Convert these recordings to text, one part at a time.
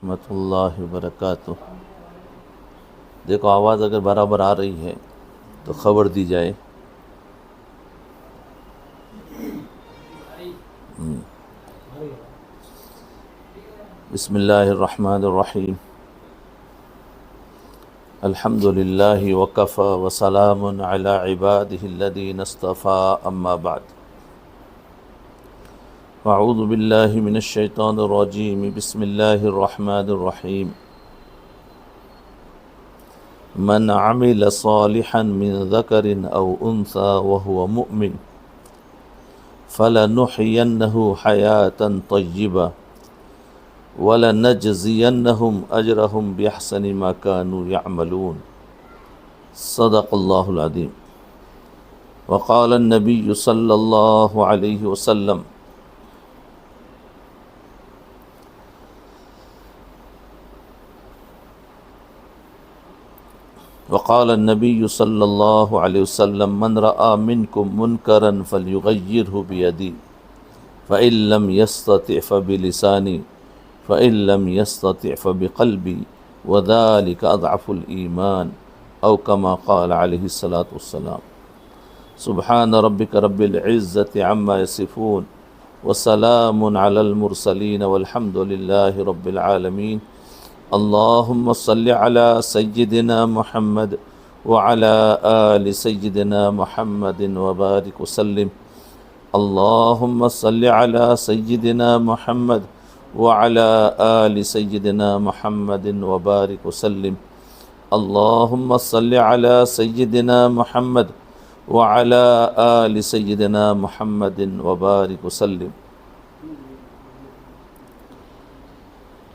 رحمۃ اللہ وبرکاتہ۔ دیکھو آواز اگر برابر آ رہی ہے تو خبر دی جائے۔ بسم اللہ الرحمن الرحیم۔ الحمد للہ وکفی وسلام علی عبادہ الذین اصطفی، اما بعد۔ اعوذ باللہ من الشیطان الرجیم، بسم اللہ الرحمن الرحیم۔ من عمل صالحا من ذکر او انثى وهو مؤمن فلنحینہ حیاة طیبہ وَلَنَجْزِيَنَّهُمْ أَجْرَهُمْ بِأَحْسَنِ مَا كَانُوا يَعْمَلُونَ۔ صدق اللہ العظیم۔ وقال النبی صلی اللہ علیہ وسلم من رأى منكم منکرا فلیغیرہ بیدیہ فإن لم يستطع فبلسانہ فإن لم يستطع فبقلبی وذلك اضعف الایمان، او كما قال علیہ الصلاۃ والسلام۔ سبحان ربک رب العزۃ عما یصفون وسلام علی المرسلین والحمد للہ رب العالمین۔ اللہم صل علی سیدنا محمد وعلی آل سیدنا محمد وبارک وسلم۔ اللہم صل علی سیدنا محمد وعلی آل سیدنا محمد وبارک وسلم۔ اللہم صل علی سیدنا محمد وعلی آل سیدنا محمد وبارک وسلم۔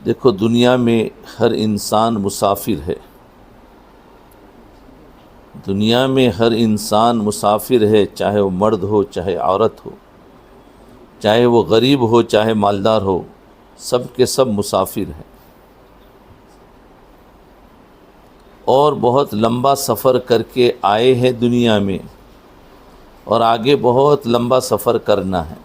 دیکھو دنیا میں ہر انسان مسافر ہے، دنیا میں ہر انسان مسافر ہے، چاہے وہ مرد ہو چاہے عورت ہو، چاہے وہ غریب ہو چاہے مالدار ہو، سب کے سب مسافر ہیں، اور بہت لمبا سفر کر کے آئے ہیں دنیا میں، اور آگے بہت لمبا سفر کرنا ہے۔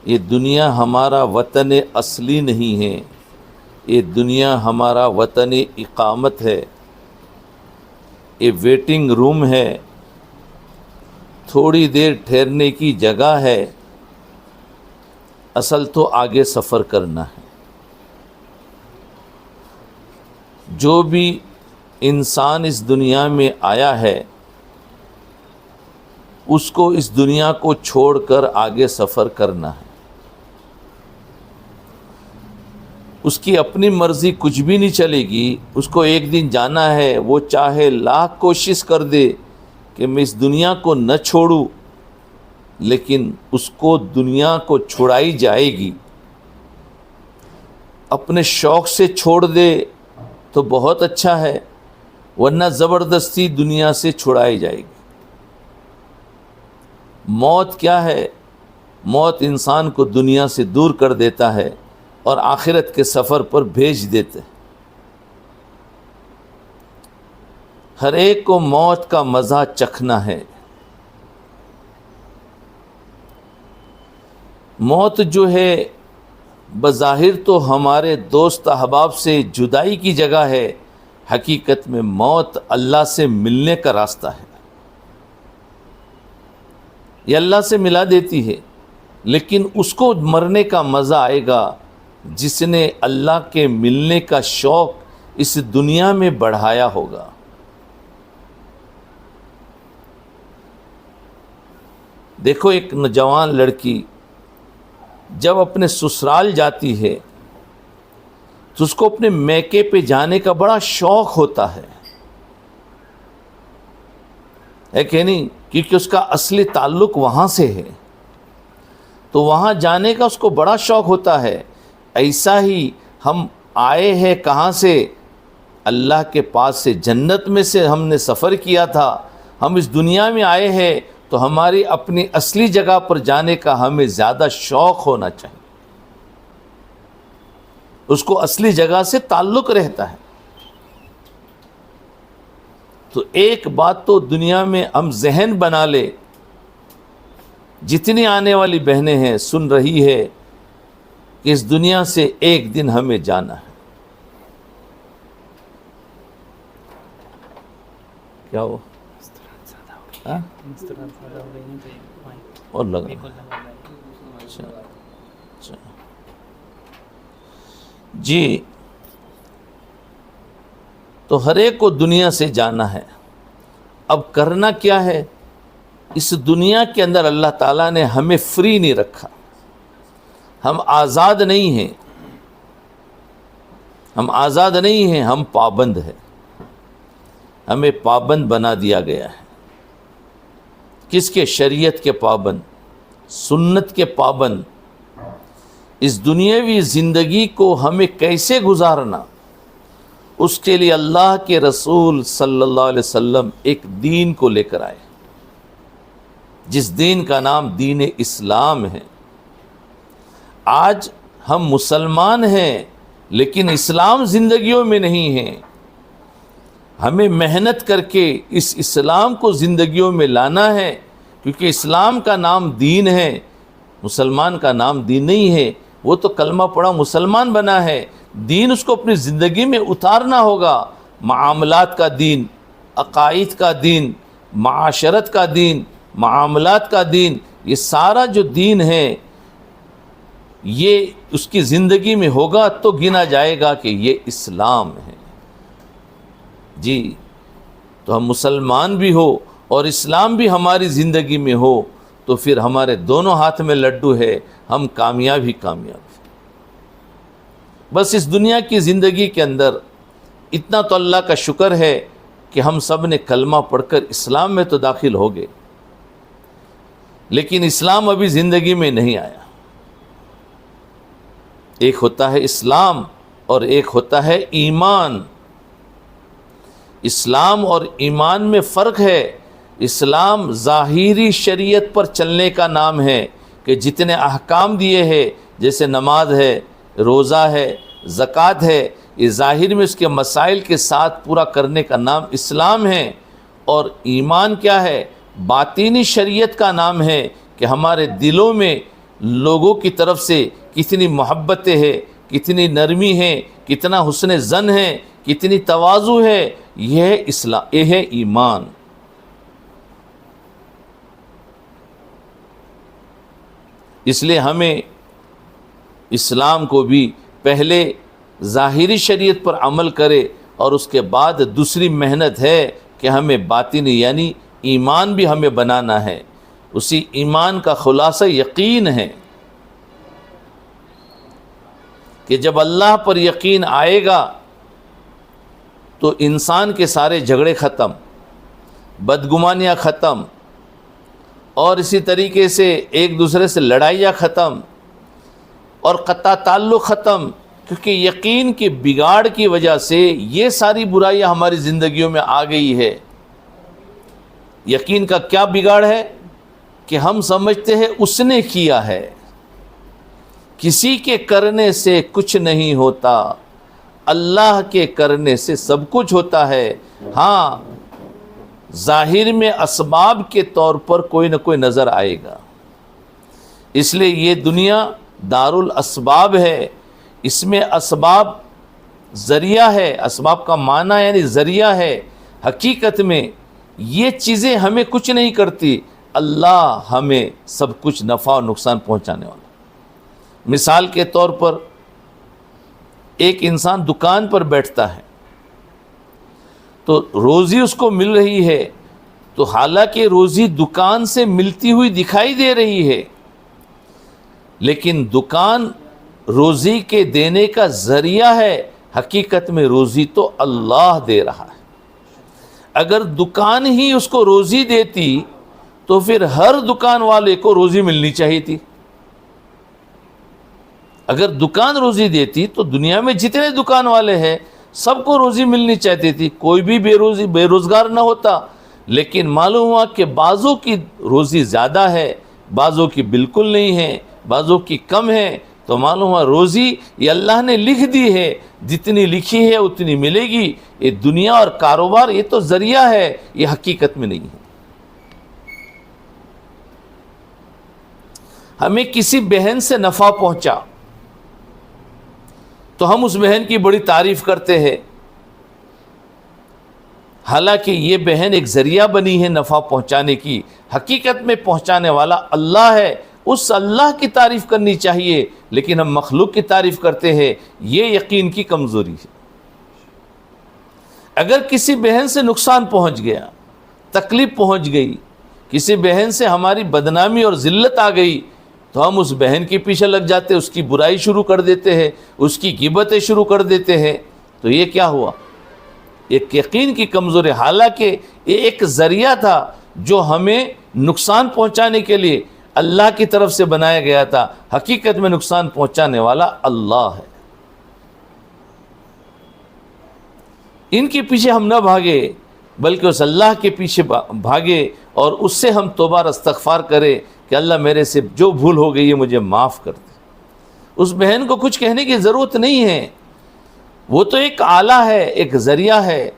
یہ دنیا ہمارا وطن اصلی نہیں ہے، یہ دنیا ہمارا وطن اقامت ہے، یہ ویٹنگ روم ہے، تھوڑی دیر ٹھہرنے کی جگہ ہے، اصل تو آگے سفر کرنا ہے۔ جو بھی انسان اس دنیا میں آیا ہے اس کو اس دنیا کو چھوڑ کر آگے سفر کرنا ہے۔ اس کی اپنی مرضی کچھ بھی نہیں چلے گی، اس کو ایک دن جانا ہے، وہ چاہے لاکھ کوشش کر دے کہ میں اس دنیا کو نہ چھوڑوں، لیکن اس کو دنیا کو چھڑائی جائے گی۔ اپنے شوق سے چھوڑ دے تو بہت اچھا ہے، ورنہ زبردستی دنیا سے چھڑائی جائے گی۔ موت کیا ہے؟ موت انسان کو دنیا سے دور کر دیتا ہے اور آخرت کے سفر پر بھیج دیتے ہیں۔ ہر ایک کو موت کا مزہ چکھنا ہے۔ موت جو ہے بظاہر تو ہمارے دوست احباب سے جدائی کی جگہ ہے، حقیقت میں موت اللہ سے ملنے کا راستہ ہے۔ یہ اللہ سے ملا دیتی ہے، لیکن اس کو مرنے کا مزہ آئے گا جس نے اللہ کے ملنے کا شوق اس دنیا میں بڑھایا ہوگا۔ دیکھو ایک نوجوان لڑکی جب اپنے سسرال جاتی ہے تو اس کو اپنے میکے پہ جانے کا بڑا شوق ہوتا ہے کہ نہیں؟ کیونکہ اس کا اصلی تعلق وہاں سے ہے، تو وہاں جانے کا اس کو بڑا شوق ہوتا ہے۔ ایسا ہی ہم آئے ہیں کہاں سے؟ اللہ کے پاس سے، جنت میں سے ہم نے سفر کیا تھا۔ ہم اس دنیا میں آئے ہیں تو ہماری اپنی اصلی جگہ پر جانے کا ہمیں زیادہ شوق ہونا چاہیے۔ اس کو اصلی جگہ سے تعلق رہتا ہے۔ تو ایک بات تو دنیا میں ہم ذہن بنا لے، جتنی آنے والی بہنیں ہیں سن رہی ہے کہ اس دنیا سے ایک دن ہمیں جانا ہے. کیا ہو اور لگا؟ اچھا جی، تو ہر ایک کو دنیا سے جانا ہے. اب کرنا کیا ہے؟ اس دنیا کے اندر اللہ تعالیٰ نے ہمیں فری نہیں رکھا، ہم آزاد نہیں ہیں، ہم آزاد نہیں ہیں، ہم پابند ہیں. ہمیں پابند بنا دیا گیا ہے. کس کے؟ شریعت کے پابند، سنت کے پابند. اس دنیاوی زندگی کو ہمیں کیسے گزارنا، اس کے لیے اللہ کے رسول صلی اللہ علیہ وسلم ایک دین کو لے کر آئے، جس دین کا نام دین اسلام ہے. آج ہم مسلمان ہیں لیکن اسلام زندگیوں میں نہیں ہیں. ہمیں محنت کر کے اس اسلام کو زندگیوں میں لانا ہے، کیونکہ اسلام کا نام دین ہے، مسلمان کا نام دین نہیں ہے. وہ تو کلمہ پڑھا مسلمان بنا ہے، دین اس کو اپنی زندگی میں اتارنا ہوگا. معاملات کا دین، عقائد کا دین، معاشرت کا دین، معاملات کا دین، یہ سارا جو دین ہے یہ اس کی زندگی میں ہوگا تو گنا جائے گا کہ یہ اسلام ہے. جی، تو ہم مسلمان بھی ہو اور اسلام بھی ہماری زندگی میں ہو تو پھر ہمارے دونوں ہاتھ میں لڈو ہے، ہم کامیاب ہی کامیاب ہیں. بس اس دنیا کی زندگی کے اندر اتنا تو اللہ کا شکر ہے کہ ہم سب نے کلمہ پڑھ کر اسلام میں تو داخل ہو گئے، لیکن اسلام ابھی زندگی میں نہیں آیا. ایک ہوتا ہے اسلام اور ایک ہوتا ہے ایمان. اسلام اور ایمان میں فرق ہے. اسلام ظاہری شریعت پر چلنے کا نام ہے کہ جتنے احکام دیے ہیں، جیسے نماز ہے، روزہ ہے، زکوٰۃ ہے، یہ ظاہر میں اس کے مسائل کے ساتھ پورا کرنے کا نام اسلام ہے. اور ایمان کیا ہے؟ باطینی شریعت کا نام ہے کہ ہمارے دلوں میں لوگوں کی طرف سے کتنی محبتیں ہیں، کتنی نرمی ہے، کتنا حسن ظن ہے، کتنی تواضع ہے. یہ ہے ایمان. اس لیے ہمیں اسلام کو بھی پہلے ظاہری شریعت پر عمل کرے اور اس کے بعد دوسری محنت ہے کہ ہمیں باطنی یعنی ایمان بھی ہمیں بنانا ہے. اسی ایمان کا خلاصہ یقین ہے کہ جب اللہ پر یقین آئے گا تو انسان کے سارے جھگڑے ختم، بدگمانیاں ختم، اور اسی طریقے سے ایک دوسرے سے لڑائیاں ختم اور قطع تعلق ختم. کیونکہ یقین کی بگاڑ کی وجہ سے یہ ساری برائیاں ہماری زندگیوں میں آ گئی ہے. یقین کا کیا بگاڑ ہے کہ ہم سمجھتے ہیں اس نے کیا ہے. کسی کے کرنے سے کچھ نہیں ہوتا، اللہ کے کرنے سے سب کچھ ہوتا ہے. ہاں، ظاہر میں اسباب کے طور پر کوئی نہ کوئی نظر آئے گا. اس لیے یہ دنیا دار الاسباب ہے. اس میں اسباب ذریعہ ہے. اسباب کا معنی یعنی ذریعہ ہے. حقیقت میں یہ چیزیں ہمیں کچھ نہیں کرتی، اللہ ہمیں سب کچھ نفع و نقصان پہنچانے والا. مثال کے طور پر ایک انسان دکان پر بیٹھتا ہے تو روزی اس کو مل رہی ہے، تو حالانکہ روزی دکان سے ملتی ہوئی دکھائی دے رہی ہے، لیکن دکان روزی کے دینے کا ذریعہ ہے. حقیقت میں روزی تو اللہ دے رہا ہے. اگر دکان ہی اس کو روزی دیتی تو پھر ہر دکان والے کو روزی ملنی چاہیے تھی. اگر دکان روزی دیتی تو دنیا میں جتنے دکان والے ہیں سب کو روزی ملنی چاہتی تھی، کوئی بھی بے روزگار نہ ہوتا. لیکن معلوم ہوا کہ بعضوں کی روزی زیادہ ہے، بعضوں کی بالکل نہیں ہے، بعضوں کی کم ہے. تو معلوم ہوا روزی یہ اللہ نے لکھ دی ہے، جتنی لکھی ہے اتنی ملے گی. یہ دنیا اور کاروبار یہ تو ذریعہ ہے، یہ حقیقت میں نہیں ہے. ہمیں کسی بہن سے نفع پہنچا تو ہم اس بہن کی بڑی تعریف کرتے ہیں، حالانکہ یہ بہن ایک ذریعہ بنی ہے نفع پہنچانے کی، حقیقت میں پہنچانے والا اللہ ہے، اس اللہ کی تعریف کرنی چاہیے، لیکن ہم مخلوق کی تعریف کرتے ہیں، یہ یقین کی کمزوری ہے۔ اگر کسی بہن سے نقصان پہنچ گیا، تکلیف پہنچ گئی، کسی بہن سے ہماری بدنامی اور ذلت آ گئی، تو ہم اس بہن کے پیچھے لگ جاتے، اس کی برائی شروع کر دیتے ہیں، اس کی غیبتیں شروع کر دیتے ہیں، تو یہ کیا ہوا؟ ایک یقین کی کمزوری، حالانکہ یہ ایک ذریعہ تھا جو ہمیں نقصان پہنچانے کے لیے اللہ کی طرف سے بنایا گیا تھا، حقیقت میں نقصان پہنچانے والا اللہ ہے۔ ان کے پیچھے ہم نہ بھاگے، بلکہ اس اللہ کے پیچھے بھاگے اور اس سے ہم توبہ اور استغفار کرے کہ اللہ میرے سے جو بھول ہو گئی ہے مجھے معاف کر دے۔ اس بہن کو کچھ کہنے کی ضرورت نہیں ہے، وہ تو ایک آلہ ہے، ایک ذریعہ ہے۔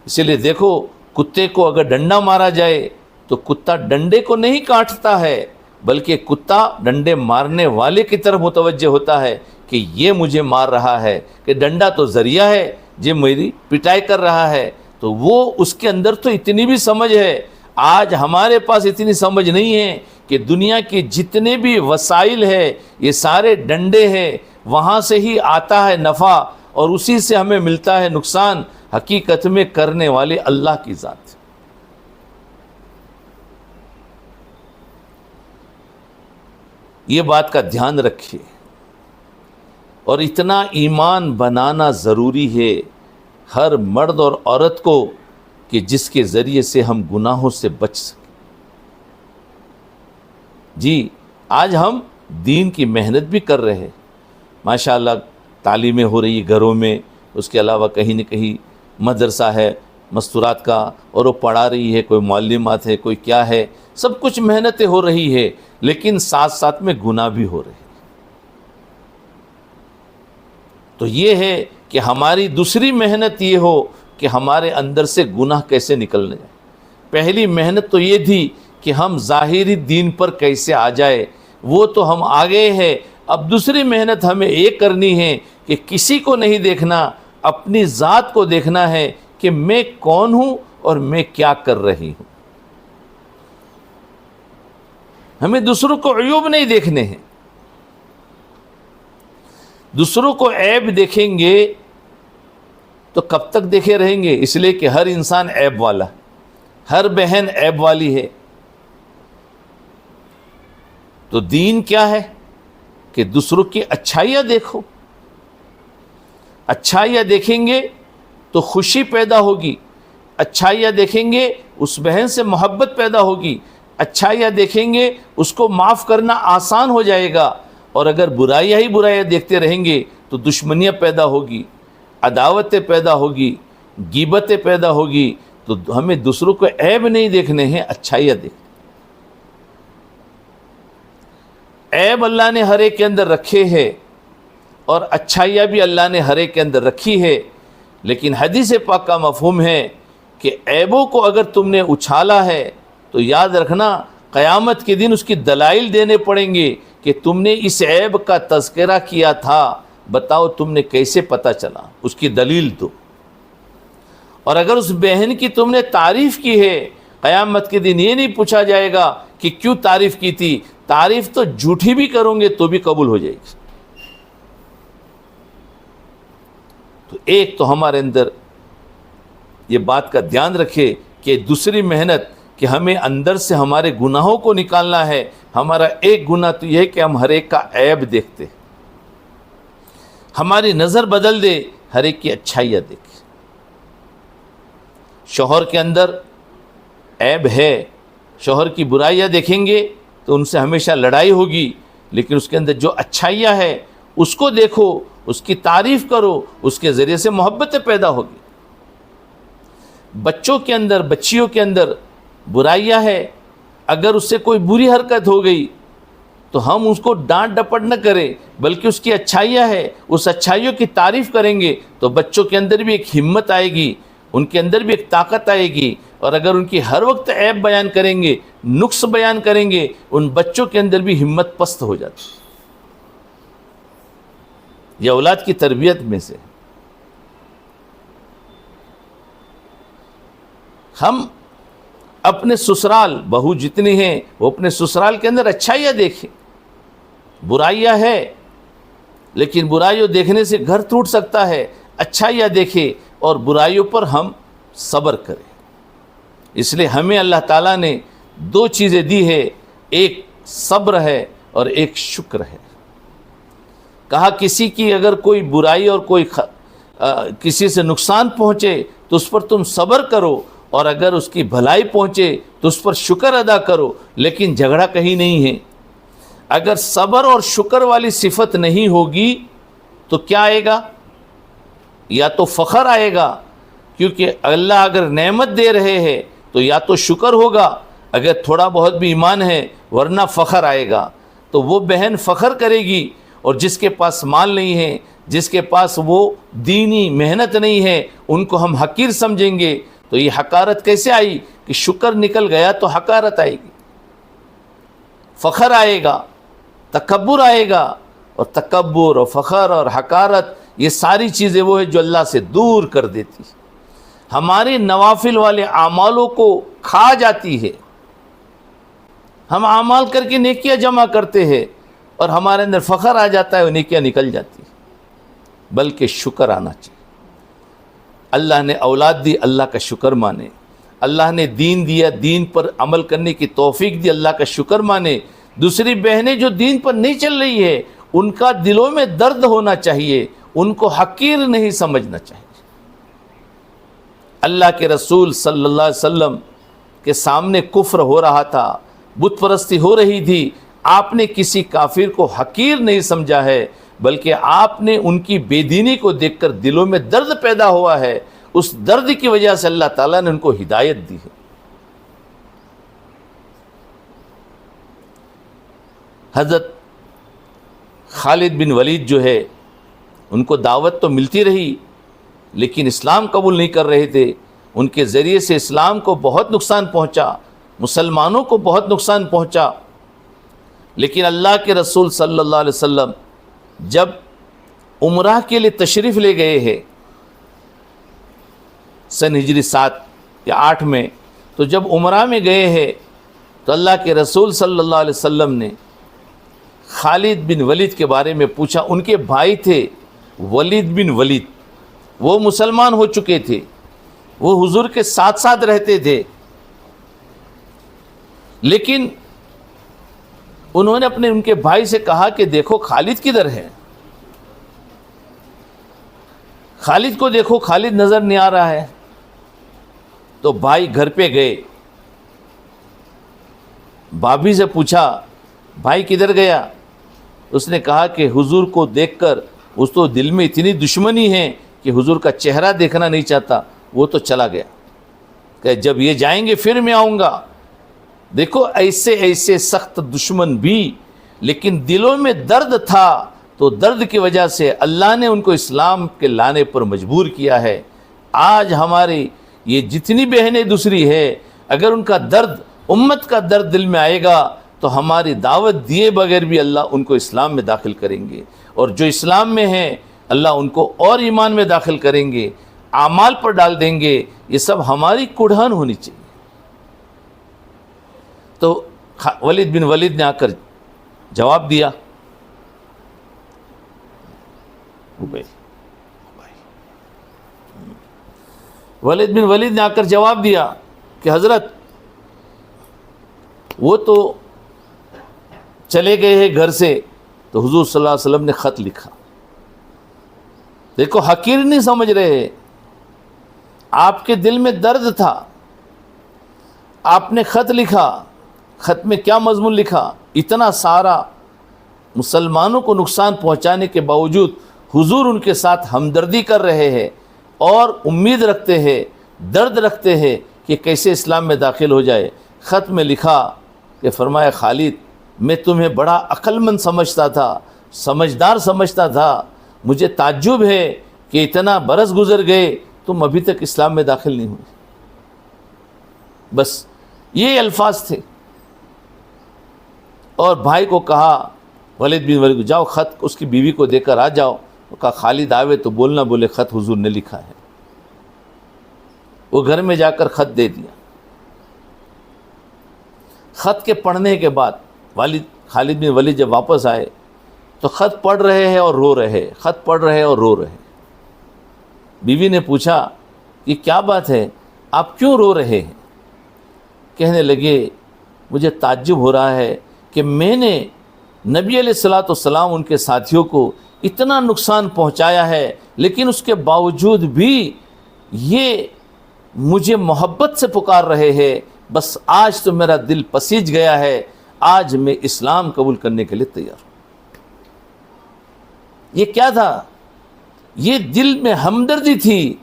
اسی لیے دیکھو، کتے کو اگر ڈنڈا مارا جائے تو کتا ڈنڈے کو نہیں کاٹتا ہے، بلکہ کتا ڈنڈے مارنے والے کی طرف متوجہ ہوتا ہے کہ یہ مجھے مار رہا ہے، کہ ڈنڈا تو ذریعہ ہے، یہ میری پٹائی کر رہا ہے۔ تو وہ اس کے اندر تو اتنی بھی سمجھ ہے۔ آج ہمارے پاس اتنی سمجھ نہیں ہے کہ دنیا کے جتنے بھی وسائل ہے یہ سارے ڈنڈے ہیں، وہاں سے ہی آتا ہے نفع اور اسی سے ہمیں ملتا ہے نقصان۔ حقیقت میں کرنے والے اللہ کی ذات۔ یہ بات کا دھیان رکھیے، اور اتنا ایمان بنانا ضروری ہے ہر مرد اور عورت کو کہ جس کے ذریعے سے ہم گناہوں سے بچ سکیں۔ جی، آج ہم دین کی محنت بھی کر رہے ہیں، ماشاءاللہ تعلیمیں ہو رہی گھروں میں، اس کے علاوہ کہیں نہ کہیں مدرسہ ہے مستورات کا، اور وہ پڑھا رہی ہے، کوئی معلمات ہے، کوئی کیا ہے، سب کچھ محنتیں ہو رہی ہے، لیکن ساتھ ساتھ میں گناہ بھی ہو رہے ہیں۔ تو یہ ہے کہ ہماری دوسری محنت یہ ہو کہ ہمارے اندر سے گناہ کیسے نکلنے جائے۔ پہلی محنت تو یہ تھی کہ ہم ظاہری دین پر کیسے آ جائے، وہ تو ہم آگے ہیں۔ اب دوسری محنت ہمیں یہ کرنی ہے کہ کسی کو نہیں دیکھنا، اپنی ذات کو دیکھنا ہے کہ میں کون ہوں اور میں کیا کر رہی ہوں۔ ہمیں دوسروں کو عیوب نہیں دیکھنے ہیں۔ دوسروں کو عیب دیکھیں گے تو کب تک دیکھے رہیں گے؟ اس لیے کہ ہر انسان عیب والا، ہر بہن عیب والی ہے۔ تو دین کیا ہے کہ دوسروں کی اچھائیاں دیکھو۔ اچھائیاں دیکھیں گے تو خوشی پیدا ہوگی، اچھائیاں دیکھیں گے اس بہن سے محبت پیدا ہوگی، اچھائیاں دیکھیں گے اس کو معاف کرنا آسان ہو جائے گا۔ اور اگر برائیاں ہی برائیاں دیکھتے رہیں گے تو دشمنیاں پیدا ہوگی، عداوتیں پیدا ہوگی، غیبتیں پیدا ہوگی۔ تو ہمیں دوسروں کو عیب نہیں دیکھنے ہیں، اچھائیاں دیکھیں۔ عیب اللہ نے ہر ایک کے اندر رکھے ہیں اور اچھائیاں بھی اللہ نے ہر ایک کے اندر رکھی ہے، لیکن حدیث پاک کا مفہوم ہے کہ عیبوں کو اگر تم نے اچھالا ہے تو یاد رکھنا قیامت کے دن اس کی دلائل دینے پڑیں گے کہ تم نے اس عیب کا تذکرہ کیا تھا، بتاؤ تم نے کیسے پتہ چلا، اس کی دلیل دو۔ اور اگر اس بہن کی تم نے تعریف کی ہے، قیامت کے دن یہ نہیں پوچھا جائے گا کہ کیوں تعریف کی تھی، تعریف تو جھوٹی بھی کرو گے تو بھی قبول ہو جائے گی۔ تو ایک تو ہمارے اندر یہ بات کا دھیان رکھے کہ دوسری محنت کہ ہمیں اندر سے ہمارے گناہوں کو نکالنا ہے۔ ہمارا ایک گناہ تو یہ ہے کہ ہم ہر ایک کا عیب دیکھتے، ہماری نظر بدل دے، ہر ایک کی اچھائیاں دیکھیں۔ شوہر کے اندر عیب ہے، شوہر کی برائیاں دیکھیں گے تو ان سے ہمیشہ لڑائی ہوگی، لیکن اس کے اندر جو اچھائیاں ہے اس کو دیکھو، اس کی تعریف کرو، اس کے ذریعے سے محبتیں پیدا ہوگی۔ بچوں کے اندر، بچیوں کے اندر برائیاں ہے، اگر اس سے کوئی بری حرکت ہو گئی تو ہم اس کو ڈانٹ ڈپٹ نہ کریں، بلکہ اس کی اچھائیاں ہے، اس اچھائیوں کی تعریف کریں گے تو بچوں کے اندر بھی ایک ہمت آئے گی، ان کے اندر بھی ایک طاقت آئے گی۔ اور اگر ان کی ہر وقت عیب بیان کریں گے، نقص بیان کریں گے، ان بچوں کے اندر بھی ہمت پست ہو جاتی۔ یہ اولاد کی تربیت میں سے. ہم اپنے سسرال، بہو جتنی ہیں وہ اپنے سسرال کے اندر اچھائیاں دیکھیں. برائیاں ہے لیکن برائیوں دیکھنے سے گھر ٹوٹ سکتا ہے. اچھائیاں دیکھیں اور برائیوں پر ہم صبر کریں. اس لیے ہمیں اللہ تعالیٰ نے دو چیزیں دی ہے، ایک صبر ہے اور ایک شکر ہے. کہا کسی کی اگر کوئی برائی اور کوئی کسی سے نقصان پہنچے تو اس پر تم صبر کرو، اور اگر اس کی بھلائی پہنچے تو اس پر شکر ادا کرو، لیکن جھگڑا کہیں نہیں ہے. اگر صبر اور شکر والی صفت نہیں ہوگی تو کیا آئے گا؟ یا تو فخر آئے گا، کیونکہ اللہ اگر نعمت دے رہے ہیں تو یا تو شکر ہوگا اگر تھوڑا بہت بھی ایمان ہے، ورنہ فخر آئے گا. تو وہ بہن فخر کرے گی، اور جس کے پاس مال نہیں ہے، جس کے پاس وہ دینی محنت نہیں ہے، ان کو ہم حقیر سمجھیں گے. تو یہ حقارت کیسے آئی کہ شکر نکل گیا تو حقارت آئے گی، فخر آئے گا، تکبر آئے گا. اور تکبر اور فخر اور حقارت یہ ساری چیزیں وہ ہے جو اللہ سے دور کر دیتی، ہمارے نوافل والے اعمالوں کو کھا جاتی ہے. ہم اعمال کر کے نیکیاں جمع کرتے ہیں اور ہمارے اندر فخر آ جاتا ہے، وہ نیکیاں نکل جاتی ہیں. بلکہ شکر آنا چاہیے. اللہ نے اولاد دی، اللہ کا شکر مانے. اللہ نے دین دیا، دین پر عمل کرنے کی توفیق دی، اللہ کا شکر مانے. دوسری بہنیں جو دین پر نہیں چل رہی ہے، ان کا دلوں میں درد ہونا چاہیے، ان کو حقیر نہیں سمجھنا چاہیے. اللہ کے رسول صلی اللہ علیہ وسلم کے سامنے کفر ہو رہا تھا، بت پرستی ہو رہی تھی. آپ نے کسی کافر کو حقیر نہیں سمجھا ہے، بلکہ آپ نے ان کی بے دینی کو دیکھ کر دلوں میں درد پیدا ہوا ہے. اس درد کی وجہ سے اللہ تعالیٰ نے ان کو ہدایت دی ہے. حضرت خالد بن ولید جو ہے، ان کو دعوت تو ملتی رہی لیکن اسلام قبول نہیں کر رہے تھے. ان کے ذریعے سے اسلام کو بہت نقصان پہنچا، مسلمانوں کو بہت نقصان پہنچا. لیکن اللہ کے رسول صلی اللہ علیہ وسلم جب عمرہ کے لیے تشریف لے گئے ہیں سن ہجری 7 یا 8 میں، تو جب عمرہ میں گئے ہیں تو اللہ کے رسول صلی اللہ علیہ وسلم نے خالد بن ولید کے بارے میں پوچھا. ان کے بھائی تھے ولید بن ولید، وہ مسلمان ہو چکے تھے، وہ حضور کے ساتھ ساتھ رہتے تھے. لیکن انہوں نے ان کے بھائی سے کہا کہ دیکھو خالد کدھر ہے، خالد کو دیکھو، خالد نظر نہیں آ رہا ہے. تو بھائی گھر پہ گئے، بھابھی سے پوچھا بھائی کدھر گیا؟ اس نے کہا کہ حضور کو دیکھ کر اس تو دل میں اتنی دشمنی ہے کہ حضور کا چہرہ دیکھنا نہیں چاہتا، وہ تو چلا گیا. کہ جب یہ جائیں گے پھر میں آؤں گا. دیکھو ایسے ایسے سخت دشمن بھی، لیکن دلوں میں درد تھا، تو درد کی وجہ سے اللہ نے ان کو اسلام کے لانے پر مجبور کیا ہے. آج ہماری یہ جتنی بہنیں دوسری ہے، اگر ان کا درد، امت کا درد دل میں آئے گا تو ہماری دعوت دیے بغیر بھی اللہ ان کو اسلام میں داخل کریں گے. اور جو اسلام میں ہیں اللہ ان کو اور ایمان میں داخل کریں گے، اعمال پر ڈال دیں گے. یہ سب ہماری کڑھن ہونی چاہیے. تو ولید بن ولید نے آ کر جواب دیا، ولید بن ولید نے آ کر جواب دیا کہ حضرت وہ تو چلے گئے ہیں گھر سے. تو حضور صلی اللہ علیہ وسلم نے خط لکھا. دیکھو حقیر نہیں سمجھ رہے، آپ کے دل میں درد تھا، آپ نے خط لکھا. خط میں کیا مضمون لکھا؟ اتنا سارا مسلمانوں کو نقصان پہنچانے کے باوجود حضور ان کے ساتھ ہمدردی کر رہے ہیں اور امید رکھتے ہیں، درد رکھتے ہیں کہ کیسے اسلام میں داخل ہو جائے. خط میں لکھا کہ فرمایا خالد، میں تمہیں بڑا عقل مند سمجھتا تھا، سمجھدار سمجھتا تھا، مجھے تعجب ہے کہ اتنا برس گزر گئے تم ابھی تک اسلام میں داخل نہیں ہوئے. بس یہ الفاظ تھے. اور بھائی کو کہا ولید بن ولید کو، جاؤ خط اس کی بیوی کو دے کر آ جاؤ. کہا خالد آوے تو بولنا، بولے خط حضور نے لکھا ہے۔ وہ گھر میں جا کر خط دے دیا۔ خط کے پڑھنے کے بعد والد خالد بن ولید جب واپس آئے تو خط پڑھ رہے ہیں اور رو رہے، خط پڑھ رہے اور رو رہے۔ بیوی نے پوچھا کہ کیا بات ہے، آپ کیوں رو رہے ہیں؟ کہنے لگے مجھے تعجب ہو رہا ہے کہ میں نے نبی علیہ الصلوۃ والسلام ان کے ساتھیوں کو اتنا نقصان پہنچایا ہے، لیکن اس کے باوجود بھی یہ مجھے محبت سے پکار رہے ہیں۔ بس آج تو میرا دل پسیج گیا ہے، آج میں اسلام قبول کرنے کے لیے تیار ہوں۔ یہ کیا تھا؟ یہ دل میں ہمدردی تھی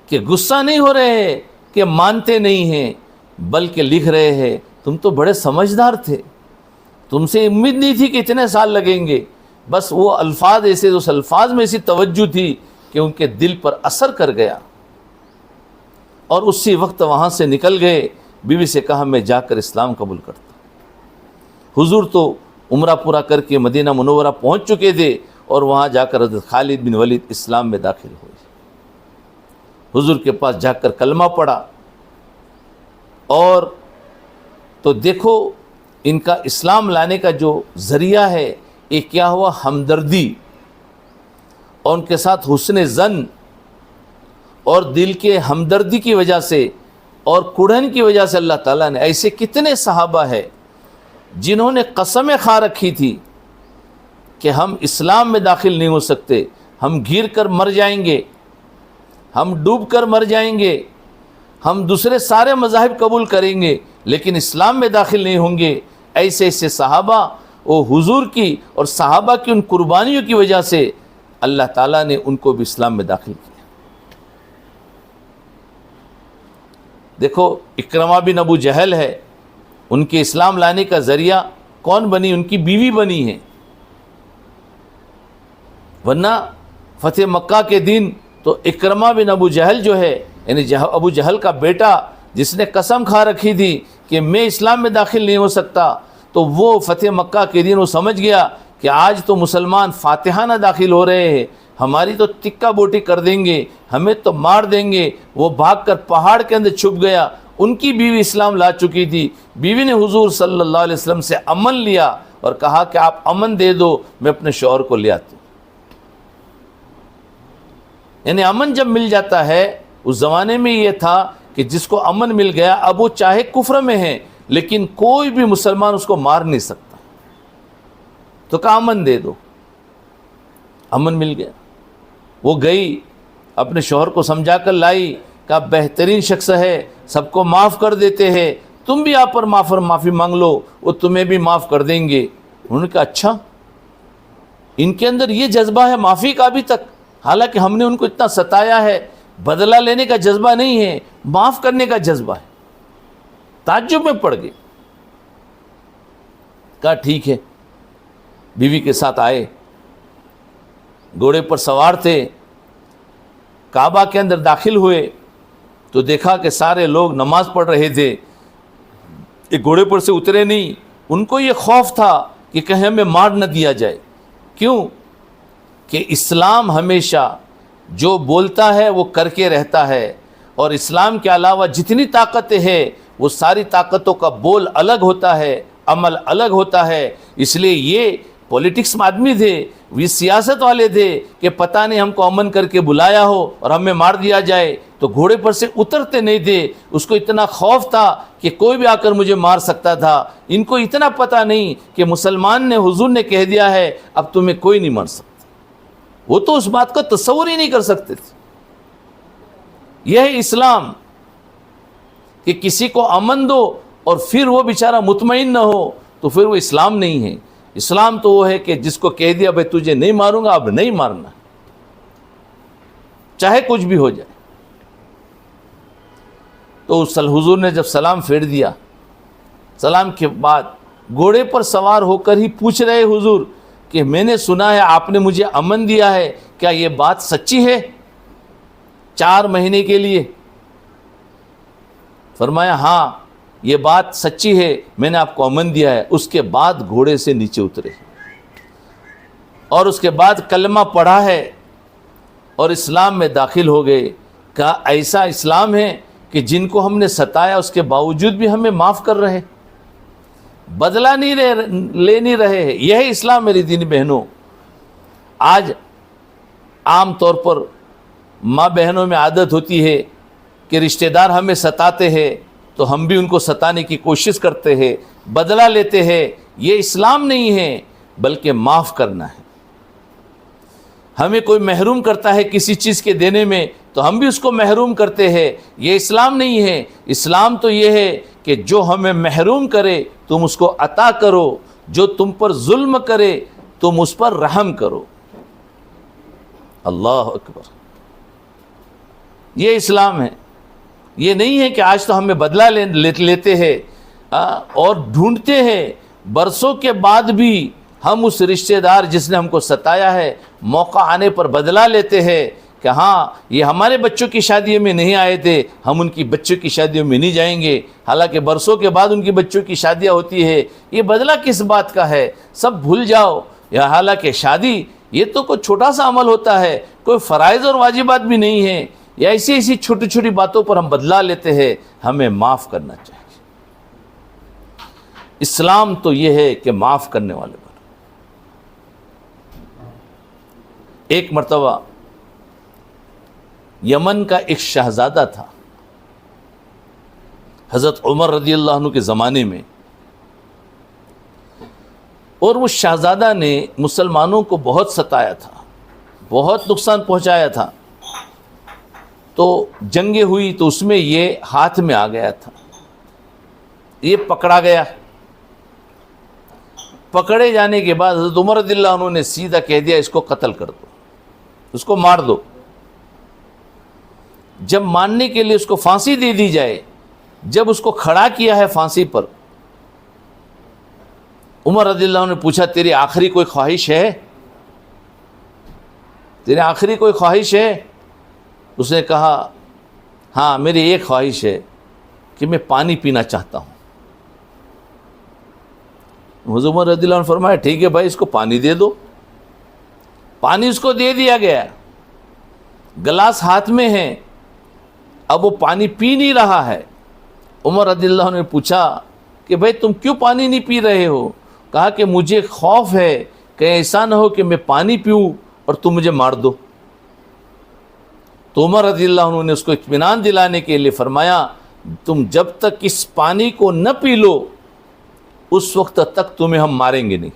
کہ غصہ نہیں ہو رہے کہ مانتے نہیں ہیں، بلکہ لکھ رہے ہیں تم تو بڑے سمجھدار تھے، تم سے امید نہیں تھی کہ اتنے سال لگیں گے۔ بس وہ الفاظ ایسے، اس الفاظ میں ایسی توجہ تھی کہ ان کے دل پر اثر کر گیا، اور اسی وقت وہاں سے نکل گئے۔ بیوی سے کہا میں جا کر اسلام قبول کرتا ہوں۔ حضور تو عمرہ پورا کر کے مدینہ منورہ پہنچ چکے تھے، اور وہاں جا کر حضرت خالد بن ولید اسلام میں داخل ہوئے۔ حضور کے پاس جا کر کلمہ پڑھا، اور تو دیکھو ان کا اسلام لانے کا جو ذریعہ ہے یہ کیا ہوا؟ ہمدردی، اور ان کے ساتھ حسن ظن اور دل کے ہمدردی کی وجہ سے اور کڑھن کی وجہ سے اللہ تعالیٰ نے ایسے کتنے صحابہ ہیں جنہوں نے قسمیں کھا رکھی تھی کہ ہم اسلام میں داخل نہیں ہو سکتے، ہم گر کر مر جائیں گے، ہم ڈوب کر مر جائیں گے، ہم دوسرے سارے مذاہب قبول کریں گے لیکن اسلام میں داخل نہیں ہوں گے۔ ایسے ایسے صحابہ وہ حضور کی اور صحابہ کی ان قربانیوں کی وجہ سے اللہ تعالیٰ نے ان کو بھی اسلام میں داخل کیا۔ دیکھو اکرمہ بن ابو جہل ہے، ان کے اسلام لانے کا ذریعہ کون بنی؟ ان کی بیوی بنی ہے، ورنہ فتح مکہ کے دن تو اکرمہ بن ابو جہل جو ہے، یعنی ابو جہل کا بیٹا جس نے قسم کھا رکھی تھی کہ میں اسلام میں داخل نہیں ہو سکتا، تو وہ فتح مکہ کے دن وہ سمجھ گیا کہ آج تو مسلمان فاتحانہ داخل ہو رہے ہیں، ہماری تو تکہ بوٹی کر دیں گے، ہمیں تو مار دیں گے۔ وہ بھاگ کر پہاڑ کے اندر چھپ گیا۔ ان کی بیوی اسلام لا چکی تھی، بیوی نے حضور صلی اللہ علیہ وسلم سے امن لیا اور کہا کہ آپ امن دے دو، میں اپنے شوہر کو لے آتی ہوں۔ یعنی امن جب مل جاتا ہے، اس زمانے میں یہ تھا کہ جس کو امن مل گیا اب وہ چاہے کفر میں ہے لیکن کوئی بھی مسلمان اس کو مار نہیں سکتا، تو کہا امن دے دو، امن مل گیا۔ وہ گئی اپنے شوہر کو سمجھا کر لائی، کہا بہترین شخص ہے، سب کو معاف کر دیتے ہیں، تم بھی آپ پر معافی مانگ لو، وہ تمہیں بھی معاف کر دیں گے۔ انہوں نے کہا اچھا، ان کے اندر یہ جذبہ ہے معافی کا ابھی تک، حالانکہ ہم نے ان کو اتنا ستایا ہے۔ بدلہ لینے کا جذبہ نہیں ہے، معاف کرنے کا جذبہ ہے۔ تعجب میں پڑ گئے، کہا ٹھیک ہے۔ بیوی کے ساتھ آئے، گھوڑے پر سوار تھے، کعبہ کے اندر داخل ہوئے تو دیکھا کہ سارے لوگ نماز پڑھ رہے تھے، ایک گھوڑے پر سے اترے نہیں۔ ان کو یہ خوف تھا کہ کہیں ہمیں مار نہ دیا جائے۔ کیوں؟ کہ اسلام ہمیشہ جو بولتا ہے وہ کر کے رہتا ہے، اور اسلام کے علاوہ جتنی طاقتیں ہیں وہ ساری طاقتوں کا بول الگ ہوتا ہے، عمل الگ ہوتا ہے۔ اس لیے یہ پولیٹکس میں آدمی تھے، یہ سیاست والے تھے کہ پتہ نہیں ہم کو امن کر کے بلایا ہو اور ہمیں مار دیا جائے، تو گھوڑے پر سے اترتے نہیں تھے۔ اس کو اتنا خوف تھا کہ کوئی بھی آ کر مجھے مار سکتا تھا۔ ان کو اتنا پتہ نہیں کہ مسلمان نے، حضور نے کہہ دیا ہے اب تمہیں کوئی نہیں مار سکتا۔ وہ تو اس بات کا تصور ہی نہیں کر سکتے تھے۔ یہ ہے اسلام کہ کسی کو امن دو اور پھر وہ بیچارہ مطمئن نہ ہو، تو پھر وہ اسلام نہیں ہے۔ اسلام تو وہ ہے کہ جس کو کہہ دیا بھائی تجھے نہیں ماروں گا، اب نہیں مارنا، چاہے کچھ بھی ہو جائے۔ تو حضور نے جب سلام پھیر دیا، سلام کے بعد گھوڑے پر سوار ہو کر ہی پوچھ رہے حضور کہ میں نے سنا ہے آپ نے مجھے امن دیا ہے، کیا یہ بات سچی ہے؟ 4 مہینے کے لیے؟ فرمایا ہاں یہ بات سچی ہے، میں نے آپ کو امن دیا ہے۔ اس کے بعد گھوڑے سے نیچے اترے اور اس کے بعد کلمہ پڑھا ہے، اور اسلام میں داخل ہو گئے. کہا ایسا اسلام ہے کہ جن کو ہم نے ستایا اس کے باوجود بھی ہمیں معاف کر رہے, بدلہ لے نہیں رہے ہیں. یہ ہے اسلام میری دینی بہنوں. آج عام طور پر ماں بہنوں میں عادت ہوتی ہے کہ رشتہ دار ہمیں ستاتے ہیں تو ہم بھی ان کو ستانے کی کوشش کرتے ہیں, بدلہ لیتے ہیں. یہ اسلام نہیں ہے بلکہ معاف کرنا ہے. ہمیں کوئی محروم کرتا ہے کسی چیز کے دینے میں تو ہم بھی اس کو محروم کرتے ہیں. یہ اسلام نہیں ہے. اسلام تو یہ ہے کہ جو ہمیں محروم کرے تم اس کو عطا کرو, جو تم پر ظلم کرے تم اس پر رحم کرو. اللہ اکبر. یہ اسلام ہے. یہ نہیں ہے کہ آج تو ہمیں بدلہ لیتے ہیں اور ڈھونڈتے ہیں, برسوں کے بعد بھی ہم اس رشتہ دار جس نے ہم کو ستایا ہے موقع آنے پر بدلہ لیتے ہیں کہ ہاں یہ ہمارے بچوں کی شادیوں میں نہیں آئے تھے, ہم ان کی بچوں کی شادیوں میں نہیں جائیں گے, حالانکہ برسوں کے بعد ان کی بچوں کی شادیاں ہوتی ہے. یہ بدلہ کس بات کا ہے؟ سب بھول جاؤ. یا حالانکہ شادی یہ تو کوئی چھوٹا سا عمل ہوتا ہے, کوئی فرائض اور واجبات بھی نہیں ہے. یا ایسی چھوٹی چھوٹی باتوں پر ہم بدلہ لیتے ہیں. ہمیں معاف کرنا چاہیے. اسلام تو یہ ہے کہ معاف کرنے والے بنو. ایک مرتبہ یمن کا ایک شہزادہ تھا حضرت عمر رضی اللہ عنہ کے زمانے میں, اور وہ شہزادہ نے مسلمانوں کو بہت ستایا تھا, بہت نقصان پہنچایا تھا. تو جنگیں ہوئی تو اس میں یہ ہاتھ میں آ گیا تھا, یہ پکڑا گیا. پکڑے جانے کے بعد حضرت عمر رضی اللہ عنہ نے سیدھا کہہ دیا اس کو قتل کر دو, اس کو مار دو. جب مارنے کے لیے اس کو پھانسی دے دی جائے, جب اس کو کھڑا کیا ہے پھانسی پر, عمر رضی اللہ عنہ نے پوچھا تیری آخری کوئی خواہش ہے؟ تیری آخری کوئی خواہش ہے؟ اس نے کہا ہاں میری ایک خواہش ہے کہ میں پانی پینا چاہتا ہوں. حضرت عمر رضی اللہ عنہ نے فرمایا ٹھیک ہے بھائی اس کو پانی دے دو. پانی اس کو دے دیا گیا, گلاس ہاتھ میں ہے, اب وہ پانی پی نہیں رہا ہے. عمر رضی اللہ عنہ نے پوچھا کہ بھائی تم کیوں پانی نہیں پی رہے ہو؟ کہا کہ مجھے خوف ہے کہ ایسا نہ ہو کہ میں پانی پیوں اور تم مجھے مار دو. تو عمر رضی اللہ عنہ نے اس کو اطمینان دلانے کے لیے فرمایا تم جب تک اس پانی کو نہ پی لو اس وقت تک تمہیں ہم ماریں گے نہیں.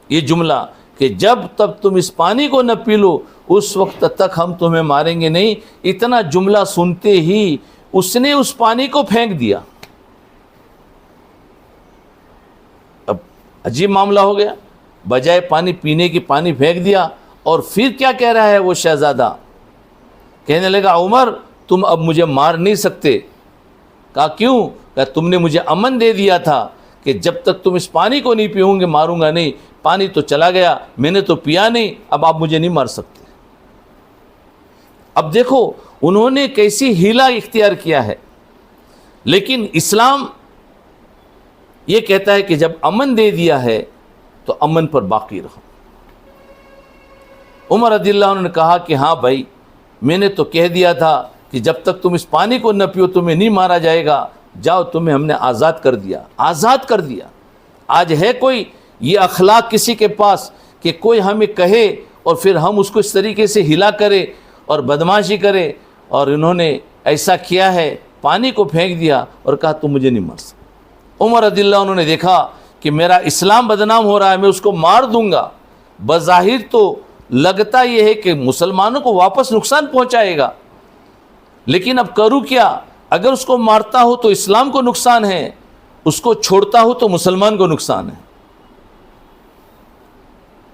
یہ جملہ کہ جب تک تم اس پانی کو نہ پی لو اس وقت تک ہم تمہیں ماریں گے نہیں, اتنا جملہ سنتے ہی اس نے اس پانی کو پھینک دیا. اب عجیب معاملہ ہو گیا, بجائے پانی پینے کی پانی پھینک دیا. اور پھر کیا کہہ رہا ہے وہ شہزادہ؟ کہنے لگا عمر تم اب مجھے مار نہیں سکتے. کہا کیوں؟ کہ تم نے مجھے امن دے دیا تھا کہ جب تک تم اس پانی کو نہیں پیوں گے ماروں گا نہیں. پانی تو چلا گیا, میں نے تو پیا نہیں, اب آپ مجھے نہیں مار سکتے. اب دیکھو انہوں نے کیسی ہیلا اختیار کیا ہے. لیکن اسلام یہ کہتا ہے کہ جب امن دے دیا ہے تو امن پر باقی رہو. عمر رضی اللہ عنہ نے کہا کہ ہاں بھائی میں نے تو کہہ دیا تھا کہ جب تک تم اس پانی کو نہ پیو تمہیں نہیں مارا جائے گا, جاؤ تمہیں ہم نے آزاد کر دیا, آزاد کر دیا. آج ہے کوئی یہ اخلاق کسی کے پاس کہ کوئی ہمیں کہے اور پھر ہم اس کو اس طریقے سے ہلا کرے اور بدماشی کرے؟ اور انہوں نے ایسا کیا ہے, پانی کو پھینک دیا اور کہا تم مجھے نہیں مار سکتے. عمر رضی اللہ عنہ نے دیکھا کہ میرا اسلام بدنام ہو رہا ہے, میں اس کو مار دوں گا. بظاہر تو لگتا یہ ہے کہ مسلمانوں کو واپس نقصان پہنچائے گا, لیکن اب کروں کیا؟ اگر اس کو مارتا ہوں تو اسلام کو نقصان ہے, اس کو چھوڑتا ہوں تو مسلمان کو نقصان ہے.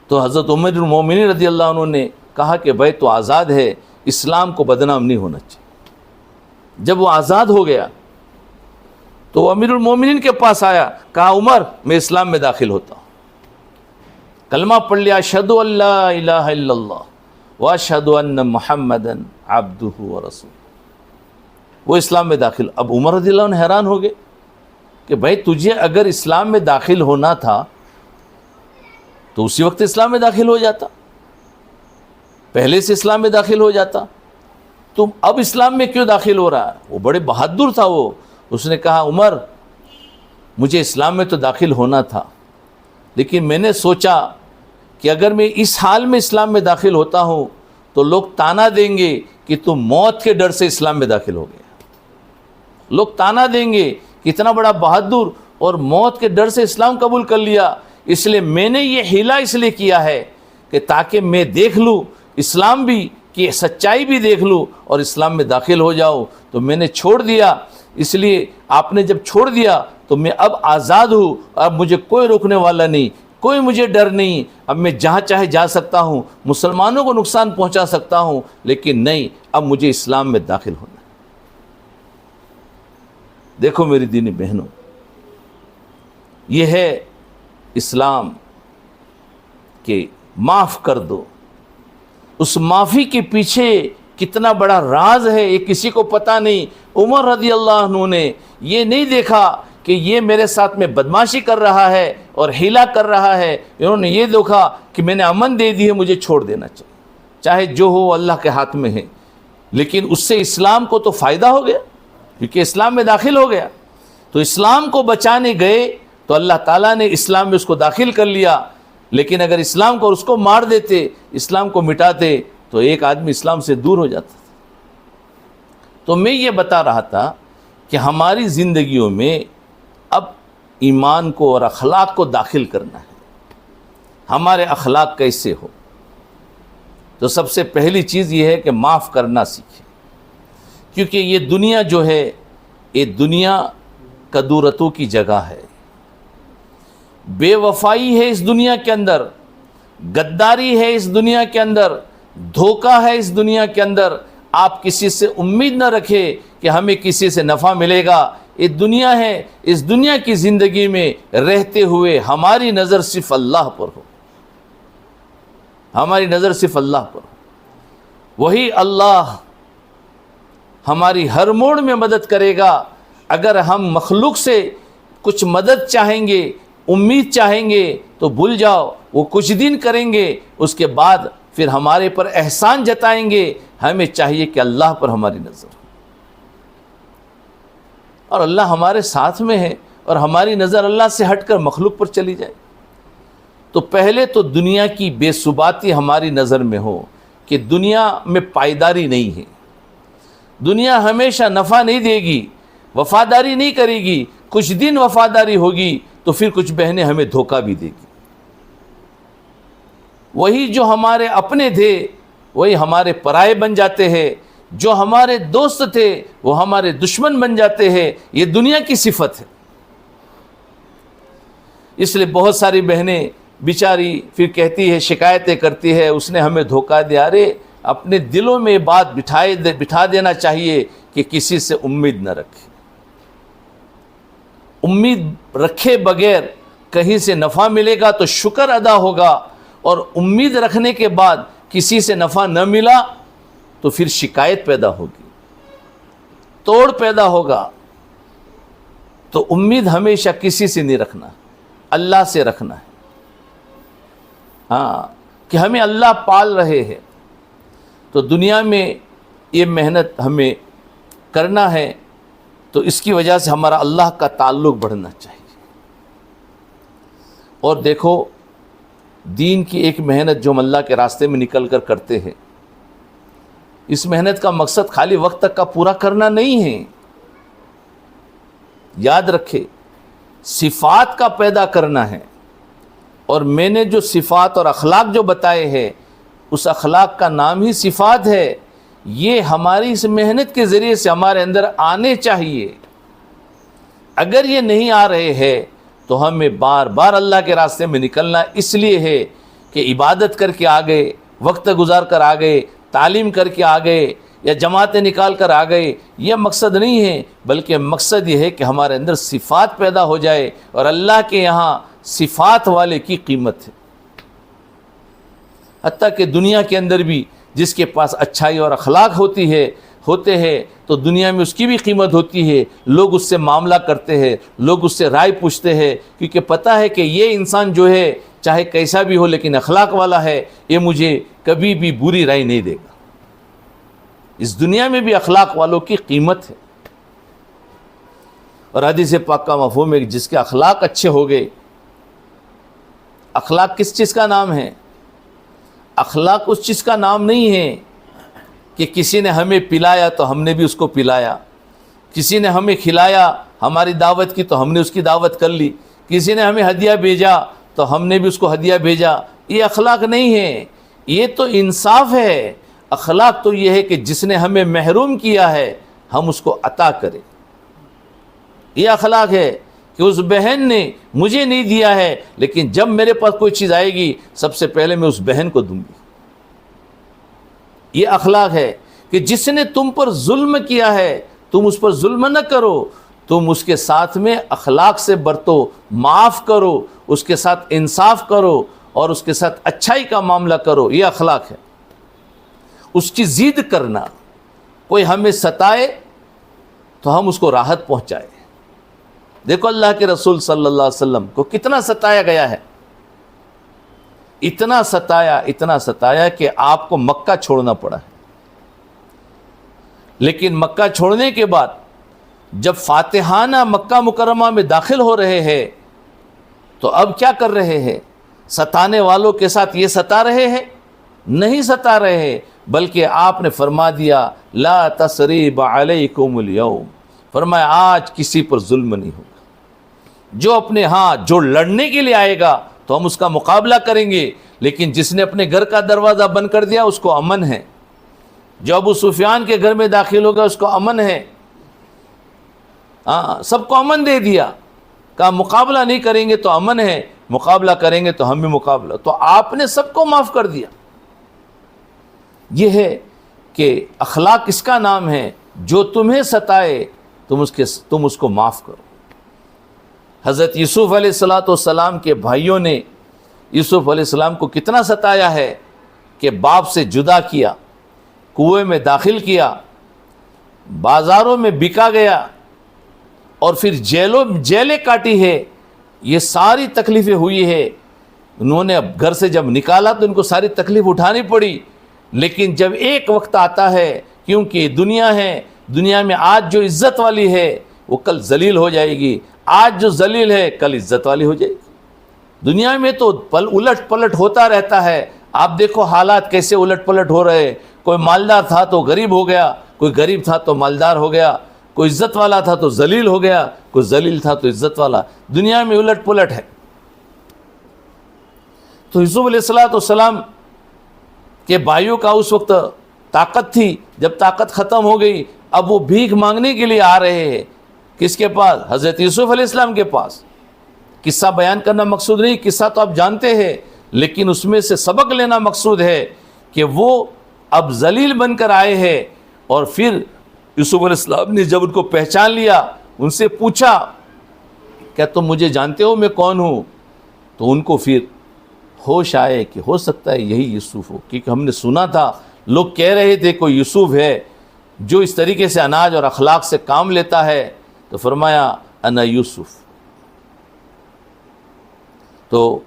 تو حضرت امیر المومنین رضی اللہ عنہ نے کہا کہ بھائی تو آزاد ہے, اسلام کو بدنام نہیں ہونا چاہیے. جب وہ آزاد ہو گیا تو وہ امیر المومنین کے پاس آیا, کہا عمر میں اسلام میں داخل ہوتا ہوں, کلمہ پڑھ لیا اشہد ان لا الہ الا اللہ واشہد ان محمدا عبدہ ورسولہ. وہ اسلام میں داخل. اب عمر رضی اللہ عنہ حیران ہو گئے کہ بھائی تجھے اگر اسلام میں داخل ہونا تھا تو اسی وقت اسلام میں داخل ہو جاتا. پہلے سے اسلام میں داخل ہو جاتا، تم اب اسلام میں کیوں داخل ہو رہا ہے؟ وہ بڑے بہادر تھا، اس نے کہا عمر مجھے اسلام میں تو داخل ہونا تھا، لیکن میں نے سوچا کہ اگر میں اس حال میں اسلام میں داخل ہوتا ہوں تو لوگ تانا دیں گے کہ تم موت کے ڈر سے اسلام میں داخل ہو گیا، لوگ تانا دیں گے کہ اتنا بڑا بہادر اور موت کے ڈر سے اسلام قبول کر لیا، اس لیے میں نے یہ حیلہ اس لیے کیا ہے کہ تاکہ میں دیکھ لوں اسلام بھی کہ سچائی بھی دیکھ لوں اور اسلام میں داخل ہو جاؤ، تو میں نے چھوڑ دیا۔ اس لیے آپ نے جب چھوڑ دیا تو میں اب آزاد ہوں، اب مجھے کوئی روکنے والا نہیں، کوئی مجھے ڈر نہیں، اب میں جہاں چاہے جا سکتا ہوں، مسلمانوں کو نقصان پہنچا سکتا ہوں، لیکن نہیں، اب مجھے اسلام میں داخل ہونا ہے۔ دیکھو میری دینی بہنوں، یہ ہے اسلام کہ معاف کر دو۔ اس معافی کے پیچھے کتنا بڑا راز ہے یہ کسی کو پتہ نہیں۔ عمر رضی اللہ عنہ نے یہ نہیں دیکھا کہ یہ میرے ساتھ میں بدماشی کر رہا ہے اور حیلہ کر رہا ہے، انہوں نے یہ دیکھا کہ میں نے امن دے دی ہے، مجھے چھوڑ دینا چاہیے، چاہے جو ہو اللہ کے ہاتھ میں ہے۔ لیکن اس سے اسلام کو تو فائدہ ہو گیا، کیونکہ اسلام میں داخل ہو گیا، تو اسلام کو بچانے گئے تو اللہ تعالیٰ نے اسلام میں اس کو داخل کر لیا۔ لیکن اگر اسلام کو اور اس کو مار دیتے، اسلام کو مٹاتے، تو ایک آدمی اسلام سے دور ہو جاتا تھا۔ تو میں یہ بتا رہا تھا کہ ہماری زندگیوں میں اب ایمان کو اور اخلاق کو داخل کرنا ہے۔ ہمارے اخلاق کیسے ہو؟ تو سب سے پہلی چیز یہ ہے کہ معاف کرنا سیکھیں، کیونکہ یہ دنیا جو ہے یہ دنیا کدورتوں کی جگہ ہے، بے وفائی ہے اس دنیا کے اندر، غداری ہے اس دنیا کے اندر، دھوکہ ہے اس دنیا کے اندر۔ آپ کسی سے امید نہ رکھے کہ ہمیں کسی سے نفع ملے گا، یہ دنیا ہے، اس دنیا کی زندگی میں رہتے ہوئے ہماری نظر صرف اللہ پر ہو، ہماری نظر صرف اللہ پر ہو، وہی اللہ ہماری ہر موڑ میں مدد کرے گا۔ اگر ہم مخلوق سے کچھ مدد چاہیں گے، امید چاہیں گے، تو بھول جاؤ، وہ کچھ دن کریں گے، اس کے بعد پھر ہمارے پر احسان جتائیں گے۔ ہمیں چاہیے کہ اللہ پر ہماری نظر ہو، اور اللہ ہمارے ساتھ میں ہے، اور ہماری نظر اللہ سے ہٹ کر مخلوق پر چلی جائے۔ تو پہلے تو دنیا کی بے ثباتی ہماری نظر میں ہو کہ دنیا میں پائیداری نہیں ہے، دنیا ہمیشہ نفع نہیں دے گی، وفاداری نہیں کرے گی، کچھ دن وفاداری ہوگی تو پھر کچھ بہنیں ہمیں دھوکہ بھی دے گی۔ وہی جو ہمارے اپنے تھے وہی ہمارے پرائے بن جاتے ہیں، جو ہمارے دوست تھے وہ ہمارے دشمن بن جاتے ہیں۔ یہ دنیا کی صفت ہے۔ اس لیے بہت ساری بہنیں بیچاری پھر کہتی ہے، شکایتیں کرتی ہے، اس نے ہمیں دھوکہ دیا۔ ارے اپنے دلوں میں بات بٹھا دینا چاہیے کہ کسی سے امید نہ رکھے، امید رکھے بغیر کہیں سے نفع ملے گا تو شکر ادا ہوگا، اور امید رکھنے کے بعد کسی سے نفع نہ ملا تو پھر شکایت پیدا ہوگی، توڑ پیدا ہوگا۔ تو امید ہمیشہ کسی سے نہیں رکھنا، اللہ سے رکھنا ہے۔ ہاں، کہ ہمیں اللہ پال رہے ہیں، تو دنیا میں یہ محنت ہمیں کرنا ہے، تو اس کی وجہ سے ہمارا اللہ کا تعلق بڑھنا چاہیے۔ اور دیکھو، دین کی ایک محنت جو ہم اللہ کے راستے میں نکل کر کرتے ہیں، اس محنت کا مقصد خالی وقت تک کا پورا کرنا نہیں ہے۔ یاد رکھے، صفات کا پیدا کرنا ہے، اور میں نے جو صفات اور اخلاق جو بتائے ہیں، اس اخلاق کا نام ہی صفات ہے۔ یہ ہماری اس محنت کے ذریعے سے ہمارے اندر آنے چاہیے۔ اگر یہ نہیں آ رہے ہیں تو ہمیں بار بار اللہ کے راستے میں نکلنا اس لیے ہے کہ عبادت کر کے آ گئے، وقت گزار کر آ گئے، تعلیم کر کے آ گئے، یا جماعتیں نکال کر آ گئے، یہ مقصد نہیں ہے، بلکہ مقصد یہ ہے کہ ہمارے اندر صفات پیدا ہو جائے، اور اللہ کے یہاں صفات والے کی قیمت ہے۔ حتیٰ کہ دنیا کے اندر بھی جس کے پاس اچھائی اور اخلاق ہوتے ہیں تو دنیا میں اس کی بھی قیمت ہوتی ہے، لوگ اس سے معاملہ کرتے ہیں، لوگ اس سے رائے پوچھتے ہیں، کیونکہ پتہ ہے کہ یہ انسان جو ہے چاہے کیسا بھی ہو لیکن اخلاق والا ہے، یہ مجھے کبھی بھی بری رائے نہیں دے گا۔ اس دنیا میں بھی اخلاق والوں کی قیمت ہے۔ اور حدیث پاک کا مفہوم ہے کہ جس کے اخلاق اچھے ہو گئے۔ اخلاق کس چیز کا نام ہے؟ اخلاق اس چیز کا نام نہیں ہے کہ کسی نے ہمیں پلایا تو ہم نے بھی اس کو پلایا، کسی نے ہمیں کھلایا، ہماری دعوت کی تو ہم نے اس کی دعوت کر لی، کسی نے ہمیں ہدیہ بھیجا تو ہم نے بھی اس کو ہدیہ بھیجا۔ یہ اخلاق نہیں ہے، یہ تو انصاف ہے۔ اخلاق تو یہ ہے کہ جس نے ہمیں محروم کیا ہے ہم اس کو عطا کریں۔ یہ اخلاق ہے کہ اس بہن نے مجھے نہیں دیا ہے لیکن جب میرے پاس کوئی چیز آئے گی سب سے پہلے میں اس بہن کو دوں گی۔ یہ اخلاق ہے کہ جس نے تم پر ظلم کیا ہے تم اس پر ظلم نہ کرو، تم اس کے ساتھ میں اخلاق سے برتو، معاف کرو، اس کے ساتھ انصاف کرو اور اس کے ساتھ اچھائی کا معاملہ کرو۔ یہ اخلاق ہے۔ اس کی ضد کرنا، کوئی ہمیں ستائے تو ہم اس کو راحت پہنچائے۔ دیکھو اللہ کے رسول صلی اللہ علیہ وسلم کو کتنا ستایا گیا ہے، اتنا ستایا کہ آپ کو مکہ چھوڑنا پڑا ہے۔ لیکن مکہ چھوڑنے کے بعد جب فاتحانہ مکہ مکرمہ میں داخل ہو رہے ہیں تو اب کیا کر رہے ہیں؟ ستانے والوں کے ساتھ یہ ستا رہے ہیں؟ نہیں ستا رہے ہیں، بلکہ آپ نے فرما دیا لا تثریب علیکم اليوم، فرمایا آج کسی پر ظلم نہیں ہوگا۔ جو اپنے جو لڑنے کے لیے آئے گا تو ہم اس کا مقابلہ کریں گے، لیکن جس نے اپنے گھر کا دروازہ بند کر دیا اس کو امن ہے۔ جو ابو سفیان کے گھر میں داخل ہوگا اس کو امن ہے۔ سب کو امن دے دیا، کہا مقابلہ نہیں کریں گے تو امن ہے، مقابلہ کریں گے تو ہم بھی مقابلہ، تو آپ نے سب کو معاف کر دیا۔ یہ ہے کہ اخلاق اس کا نام ہے، جو تمہیں ستائے تم اس کو معاف کرو۔ حضرت یوسف علیہ السلام کے بھائیوں نے یوسف علیہ السلام کو کتنا ستایا ہے کہ باپ سے جدا کیا، کنویں میں داخل کیا، بازاروں میں بکا گیا اور پھر جیلیں کاٹی ہے۔ یہ ساری تکلیفیں ہوئی ہے۔ انہوں نے اب گھر سے جب نکالا تو ان کو ساری تکلیف اٹھانی پڑی، لیکن جب ایک وقت آتا ہے، کیونکہ دنیا ہے، دنیا میں آج جو عزت والی ہے وہ کل ذلیل ہو جائے گی، آج جو ذلیل ہے کل عزت والی ہو جائے گی۔ دنیا میں تو الٹ پلٹ ہوتا رہتا ہے۔ آپ دیکھو حالات کیسے الٹ پلٹ ہو رہے ہیں۔ کوئی مالدار تھا تو غریب ہو گیا، کوئی غریب تھا تو مالدار ہو گیا، کوئی عزت والا تھا تو ذلیل ہو گیا، کوئی ذلیل تھا تو عزت والا۔ دنیا میں الٹ پلٹ ہے۔ تو یوسف علیہ السلام کے بھائیوں کا اس وقت طاقت تھی، جب طاقت ختم ہو گئی اب وہ بھیک مانگنے کے لیے آ رہے ہیں۔ کس کے پاس؟ حضرت یوسف علیہ السلام کے پاس۔ قصہ بیان کرنا مقصود نہیں، قصہ تو آپ جانتے ہیں، لیکن اس میں سے سبق لینا مقصود ہے کہ وہ اب ذلیل بن کر آئے ہیں۔ اور پھر یوسف علیہ السلام نے جب ان کو پہچان لیا، ان سے پوچھا کیا تم مجھے جانتے ہو میں کون ہوں؟ تو ان کو پھر ہوش آئے کہ ہو سکتا ہے یہی یوسف ہو، کیونکہ ہم نے سنا تھا لوگ کہہ رہے تھے کوئی یوسف ہے جو اس طریقے سے اناج اور اخلاق سے کام لیتا ہے۔ تو فرمایا انا یوسف۔ تو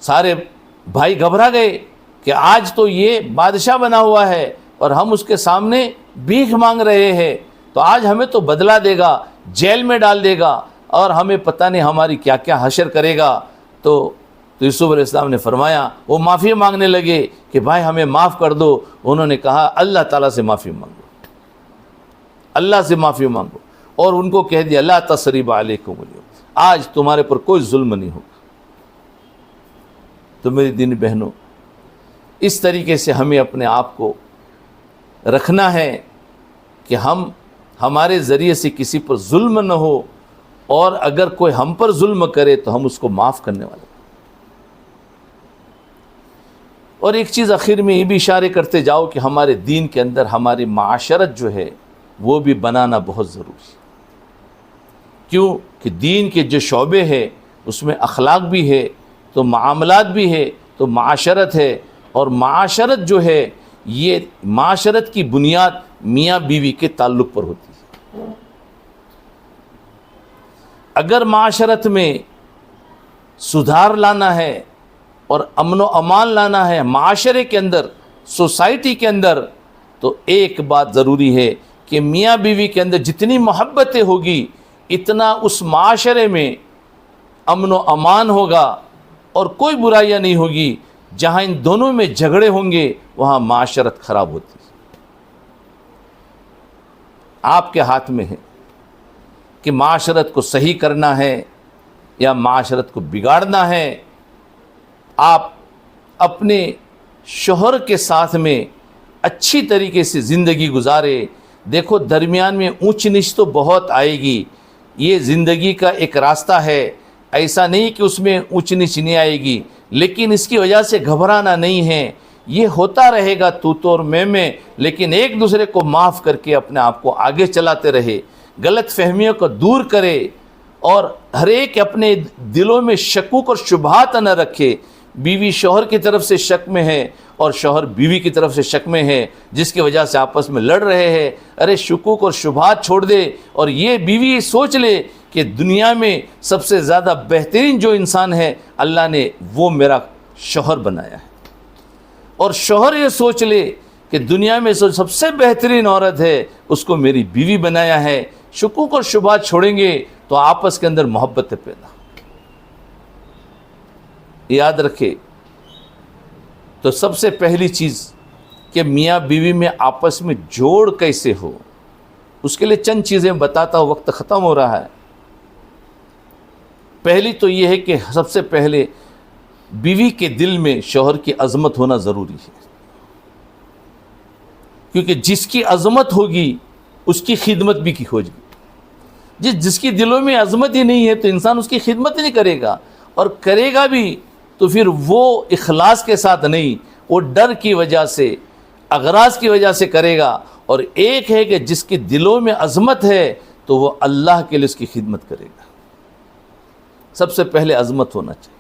سارے بھائی گھبرا گئے کہ آج تو یہ بادشاہ بنا ہوا ہے اور ہم اس کے سامنے بھیک مانگ رہے ہیں، تو آج ہمیں تو بدلہ دے گا، جیل میں ڈال دے گا اور ہمیں پتہ نہیں ہماری کیا کیا حشر کرے گا۔ تو یوسف علیہ السلام نے فرمایا، وہ معافی مانگنے لگے کہ بھائی ہمیں معاف کر دو۔ انہوں نے کہا اللہ تعالیٰ سے معافی مانگو، اللہ سے معافی مانگو، اور ان کو کہہ دیا لا تثریب علیکم اليوم، آج تمہارے پر کوئی ظلم نہیں ہوگا۔ تو میری دینی بہنوں، اس طریقے سے ہمیں اپنے آپ کو رکھنا ہے کہ ہمارے ذریعے سے کسی پر ظلم نہ ہو، اور اگر کوئی ہم پر ظلم کرے تو ہم اس کو معاف کرنے والے۔ اور ایک چیز آخر میں یہ بھی اشارے کرتے جاؤ کہ ہمارے دین کے اندر ہماری معاشرت جو ہے وہ بھی بنانا بہت ضروری ہے۔ کیوں کہ دین کے جو شعبے ہیں اس میں اخلاق بھی ہے تو معاملات بھی ہے تو معاشرت ہے، اور معاشرت جو ہے یہ معاشرت کی بنیاد میاں بیوی کے تعلق پر ہوتی ہے۔ اگر معاشرت میں سدھار لانا ہے اور امن و امان لانا ہے معاشرے کے اندر، سوسائٹی کے اندر، تو ایک بات ضروری ہے کہ میاں بیوی کے اندر جتنی محبتیں ہوگی اتنا اس معاشرے میں امن و امان ہوگا اور کوئی برائیاں نہیں ہوگی۔ جہاں ان دونوں میں جھگڑے ہوں گے وہاں معاشرت خراب ہوتی ہے۔ آپ کے ہاتھ میں ہے کہ معاشرت کو صحیح کرنا ہے یا معاشرت کو بگاڑنا ہے۔ آپ اپنے شوہر کے ساتھ میں اچھی طریقے سے زندگی گزارے۔ دیکھو درمیان میں اونچ نیچ تو بہت آئے گی، یہ زندگی کا ایک راستہ ہے، ایسا نہیں کہ اس میں اونچ نیچ نہیں آئے گی، لیکن اس کی وجہ سے گھبرانا نہیں ہے، یہ ہوتا رہے گا تو اور میں، لیکن ایک دوسرے کو معاف کر کے اپنے آپ کو آگے چلاتے رہے، غلط فہمیوں کو دور کرے اور ہر ایک اپنے دلوں میں شکوک اور شبہات نہ رکھے۔ بیوی شوہر کی طرف سے شک میں ہے اور شوہر بیوی کی طرف سے شک میں ہے، جس کی وجہ سے آپس میں لڑ رہے ہیں۔ ارے شکوک اور شبہات چھوڑ دے اور یہ بیوی سوچ لے کہ دنیا میں سب سے زیادہ بہترین جو انسان ہے اللہ نے وہ میرا شوہر بنایا ہے، اور شوہر یہ سوچ لے کہ دنیا میں سب سے بہترین عورت ہے اس کو میری بیوی بنایا ہے۔ شکوک اور شبہات چھوڑیں گے تو آپس کے اندر محبت پیدا۔ یاد رکھے تو سب سے پہلی چیز کہ میاں بیوی میں آپس میں جوڑ کیسے ہو، اس کے لیے چند چیزیں بتاتا ہوں، وقت ختم ہو رہا ہے۔ پہلی تو یہ ہے کہ سب سے پہلے بیوی کے دل میں شوہر کی عظمت ہونا ضروری ہے، کیونکہ جس کی عظمت ہوگی اس کی خدمت بھی کی ہوگی۔ جس کی دلوں میں عظمت ہی نہیں ہے تو انسان اس کی خدمت ہی نہیں کرے گا، اور کرے گا بھی تو پھر وہ اخلاص کے ساتھ نہیں، وہ ڈر کی وجہ سے، اغراض کی وجہ سے کرے گا۔ اور ایک ہے کہ جس کے دلوں میں عظمت ہے تو وہ اللہ کے لیے اس کی خدمت کرے گا۔ سب سے پہلے عظمت ہونا چاہیے۔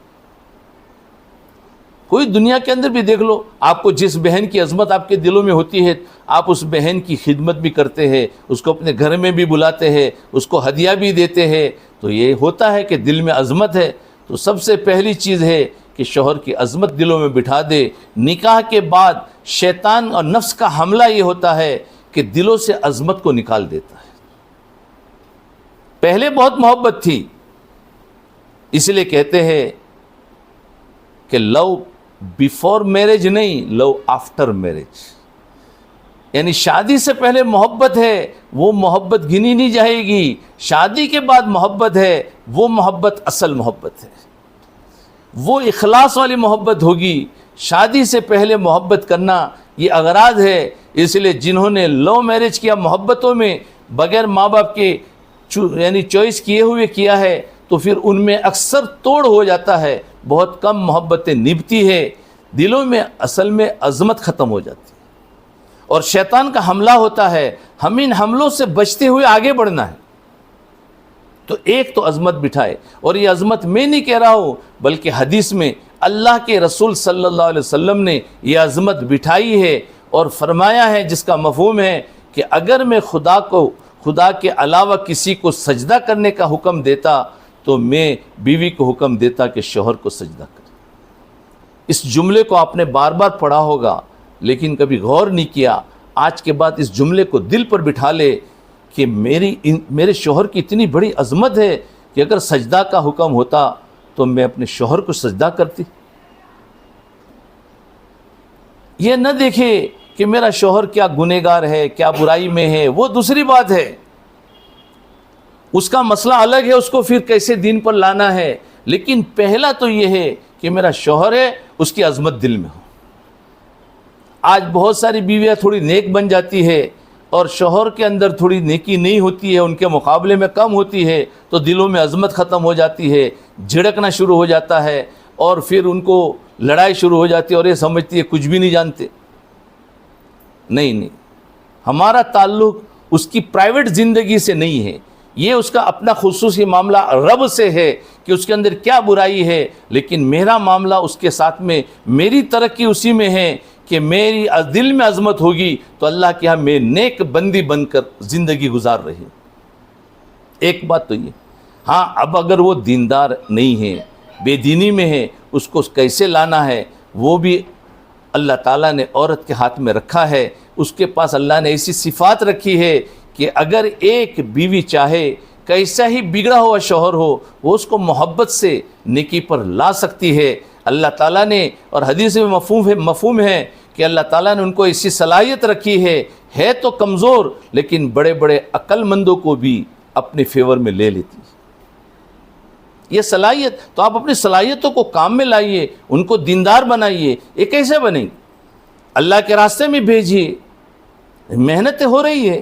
کوئی دنیا کے اندر بھی دیکھ لو، آپ کو جس بہن کی عظمت آپ کے دلوں میں ہوتی ہے آپ اس بہن کی خدمت بھی کرتے ہیں، اس کو اپنے گھر میں بھی بلاتے ہیں، اس کو ہدیہ بھی دیتے ہیں، تو یہ ہوتا ہے کہ دل میں عظمت ہے۔ تو سب سے پہلی چیز ہے کہ شوہر کی عظمت دلوں میں بٹھا دے۔ نکاح کے بعد شیطان اور نفس کا حملہ یہ ہوتا ہے کہ دلوں سے عظمت کو نکال دیتا ہے۔ پہلے بہت محبت تھی، اس لیے کہتے ہیں کہ لو بیفور میرج نہیں، لو آفٹر میرج، یعنی شادی سے پہلے محبت ہے وہ محبت گنی نہیں جائے گی، شادی کے بعد محبت ہے وہ محبت اصل محبت ہے، وہ اخلاص والی محبت ہوگی۔ شادی سے پہلے محبت کرنا یہ اغراض ہے، اس لیے جنہوں نے لو میرج کیا، محبتوں میں بغیر ماں باپ کے یعنی چوائس کیے ہوئے کیا ہے، تو پھر ان میں اکثر توڑ ہو جاتا ہے، بہت کم محبتیں نبھتی ہے، دلوں میں اصل میں عظمت ختم ہو جاتی ہے، اور شیطان کا حملہ ہوتا ہے۔ ہم ان حملوں سے بچتے ہوئے آگے بڑھنا ہے، تو ایک تو عظمت بٹھائے، اور یہ عظمت میں نہیں کہہ رہا ہوں بلکہ حدیث میں اللہ کے رسول صلی اللہ علیہ وسلم نے یہ عظمت بٹھائی ہے اور فرمایا ہے، جس کا مفہوم ہے کہ اگر میں خدا کے علاوہ کسی کو سجدہ کرنے کا حکم دیتا تو میں بیوی کو حکم دیتا کہ شوہر کو سجدہ کرے۔ اس جملے کو آپ نے بار بار پڑھا ہوگا لیکن کبھی غور نہیں کیا۔ آج کے بعد اس جملے کو دل پر بٹھا لے کہ میرے شوہر کی اتنی بڑی عظمت ہے کہ اگر سجدہ کا حکم ہوتا تو میں اپنے شوہر کو سجدہ کرتی۔ یہ نہ دیکھے کہ میرا شوہر کیا گنہگار ہے، کیا برائی میں ہے، وہ دوسری بات ہے، اس کا مسئلہ الگ ہے، اس کو پھر کیسے دین پر لانا ہے، لیکن پہلا تو یہ ہے کہ میرا شوہر ہے، اس کی عظمت دل میں ہو۔ آج بہت ساری بیویاں تھوڑی نیک بن جاتی ہے اور شوہر کے اندر تھوڑی نیکی نہیں ہوتی ہے، ان کے مقابلے میں کم ہوتی ہے، تو دلوں میں عظمت ختم ہو جاتی ہے، جھڑکنا شروع ہو جاتا ہے، اور پھر ان کو لڑائی شروع ہو جاتی ہے اور یہ سمجھتی ہے کچھ بھی نہیں جانتے۔ نہیں، ہمارا تعلق اس کی پرائیویٹ زندگی سے نہیں ہے، یہ اس کا اپنا خصوصی معاملہ رب سے ہے کہ اس کے اندر کیا برائی ہے، لیکن میرا معاملہ اس کے ساتھ میں، میری ترقی اسی میں ہے کہ میری دل میں عظمت ہوگی تو اللہ کے ہاں میں نیک بندی بن کر زندگی گزار رہی ہوں۔ ایک بات تو یہ، ہاں اب اگر وہ دیندار نہیں ہے، بے دینی میں ہے اس کو کیسے لانا ہے وہ بھی اللہ تعالیٰ نے عورت کے ہاتھ میں رکھا ہے. اس کے پاس اللہ نے ایسی صفات رکھی ہے کہ اگر ایک بیوی چاہے کیسا ہی بگڑا ہوا شوہر ہو وہ اس کو محبت سے نیکی پر لا سکتی ہے. اللہ تعالیٰ نے اور حدیث میں مفہوم ہے کہ اللہ تعالیٰ نے ان کو ایسی صلاحیت رکھی ہے تو کمزور لیکن بڑے بڑے عقل مندوں کو بھی اپنے فیور میں لے لیتی ہے. یہ صلاحیت تو آپ اپنی صلاحیتوں کو کام میں لائیے, ان کو دیندار بنائیے. یہ کیسے بنیں؟ اللہ کے راستے میں بھیجیے, محنتیں ہو رہی ہے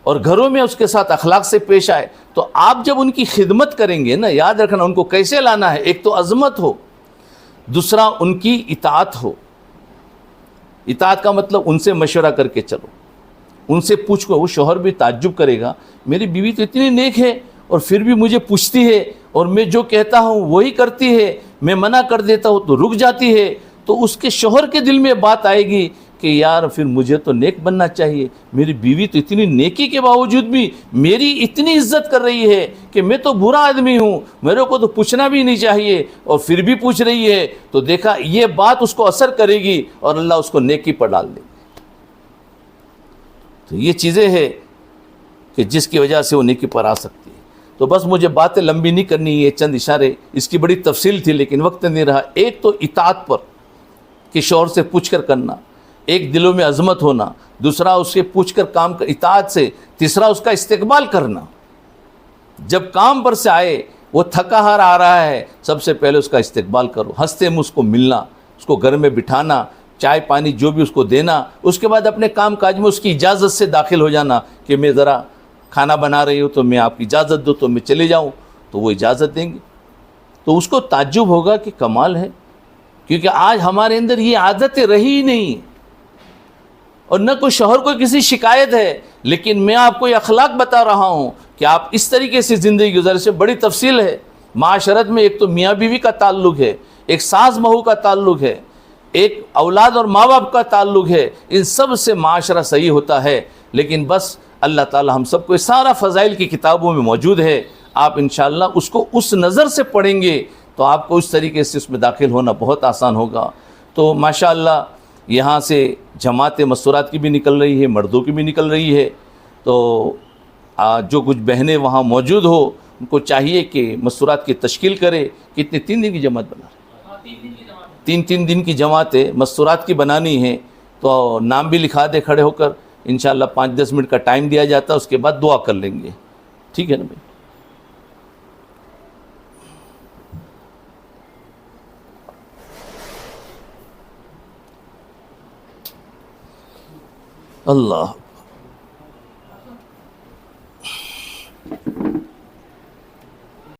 اور گھروں میں اس کے ساتھ اخلاق سے پیش آئے. تو آپ جب ان کی خدمت کریں گے نا, یاد رکھنا ان کو کیسے لانا ہے. ایک تو عظمت ہو, دوسرا ان کی اطاعت ہو. اطاعت کا مطلب ان سے مشورہ کر کے چلو, ان سے پوچھ کر. وہ شوہر بھی تعجب کرے گا, میری بیوی تو اتنی نیک ہے اور پھر بھی مجھے پوچھتی ہے اور میں جو کہتا ہوں وہی کرتی ہے, میں منع کر دیتا ہوں تو رک جاتی ہے. تو اس کے شوہر کے دل میں بات آئے گی کہ یار پھر مجھے تو نیک بننا چاہیے, میری بیوی تو اتنی نیکی کے باوجود بھی میری اتنی عزت کر رہی ہے کہ میں تو برا آدمی ہوں, میرے کو تو پوچھنا بھی نہیں چاہیے اور پھر بھی پوچھ رہی ہے. تو دیکھا یہ بات اس کو اثر کرے گی اور اللہ اس کو نیکی پر ڈال دے گی. تو یہ چیزیں ہیں کہ جس کی وجہ سے وہ نیکی پر آ سکتی ہے. تو بس مجھے باتیں لمبی نہیں کرنی, یہ چند اشارے, اس کی بڑی تفصیل تھی لیکن وقت نہیں رہا. ایک تو اطاعت پر کہ شوہر سے پوچھ کر کرنا, ایک دلوں میں عظمت ہونا, دوسرا اس سے پوچھ کر کام کر اطاعت سے, تیسرا اس کا استقبال کرنا. جب کام پر سے آئے وہ تھکا ہار آ رہا ہے, سب سے پہلے اس کا استقبال کرو, ہنستے منہ اس کو ملنا, اس کو گھر میں بٹھانا, چائے پانی جو بھی اس کو دینا. اس کے بعد اپنے کام کاج میں اس کی اجازت سے داخل ہو جانا کہ میں ذرا کھانا بنا رہی ہوں تو میں آپ کی اجازت دو تو میں چلے جاؤں, تو وہ اجازت دیں گے. تو اس کو تعجب ہوگا کہ کمال ہے, کیونکہ آج ہمارے اندر یہ عادتیں رہی ہی نہیں اور نہ کوئی شوہر کو کسی شکایت ہے. لیکن میں آپ کو یہ اخلاق بتا رہا ہوں کہ آپ اس طریقے سے زندگی گزارے. سے بڑی تفصیل ہے معاشرت میں. ایک تو میاں بیوی کا تعلق ہے, ایک ساس بہو کا تعلق ہے, ایک اولاد اور ماں باپ کا تعلق ہے. ان سب سے معاشرہ صحیح ہوتا ہے. لیکن بس اللہ تعالی ہم سب کو سارا فضائل کی کتابوں میں موجود ہے. آپ انشاءاللہ اس کو اس نظر سے پڑھیں گے تو آپ کو اس طریقے سے اس میں داخل ہونا بہت آسان ہوگا. تو ماشاءاللہ یہاں سے جماعت مستورات کی بھی نکل رہی ہے, مردوں کی بھی نکل رہی ہے. تو جو کچھ بہنیں وہاں موجود ہو ان کو چاہیے کہ مستورات کی تشکیل کرے. کتنے 3 دن کی جماعت بنا رہے ہیں, 3 دن کی جماعتیں مستورات کی بنانی ہیں. تو نام بھی لکھا دے کھڑے ہو کر, انشاءاللہ 5-10 منٹ کا ٹائم دیا جاتا ہے, اس کے بعد دعا کر لیں گے. ٹھیک ہے نا بھائی؟ اللہ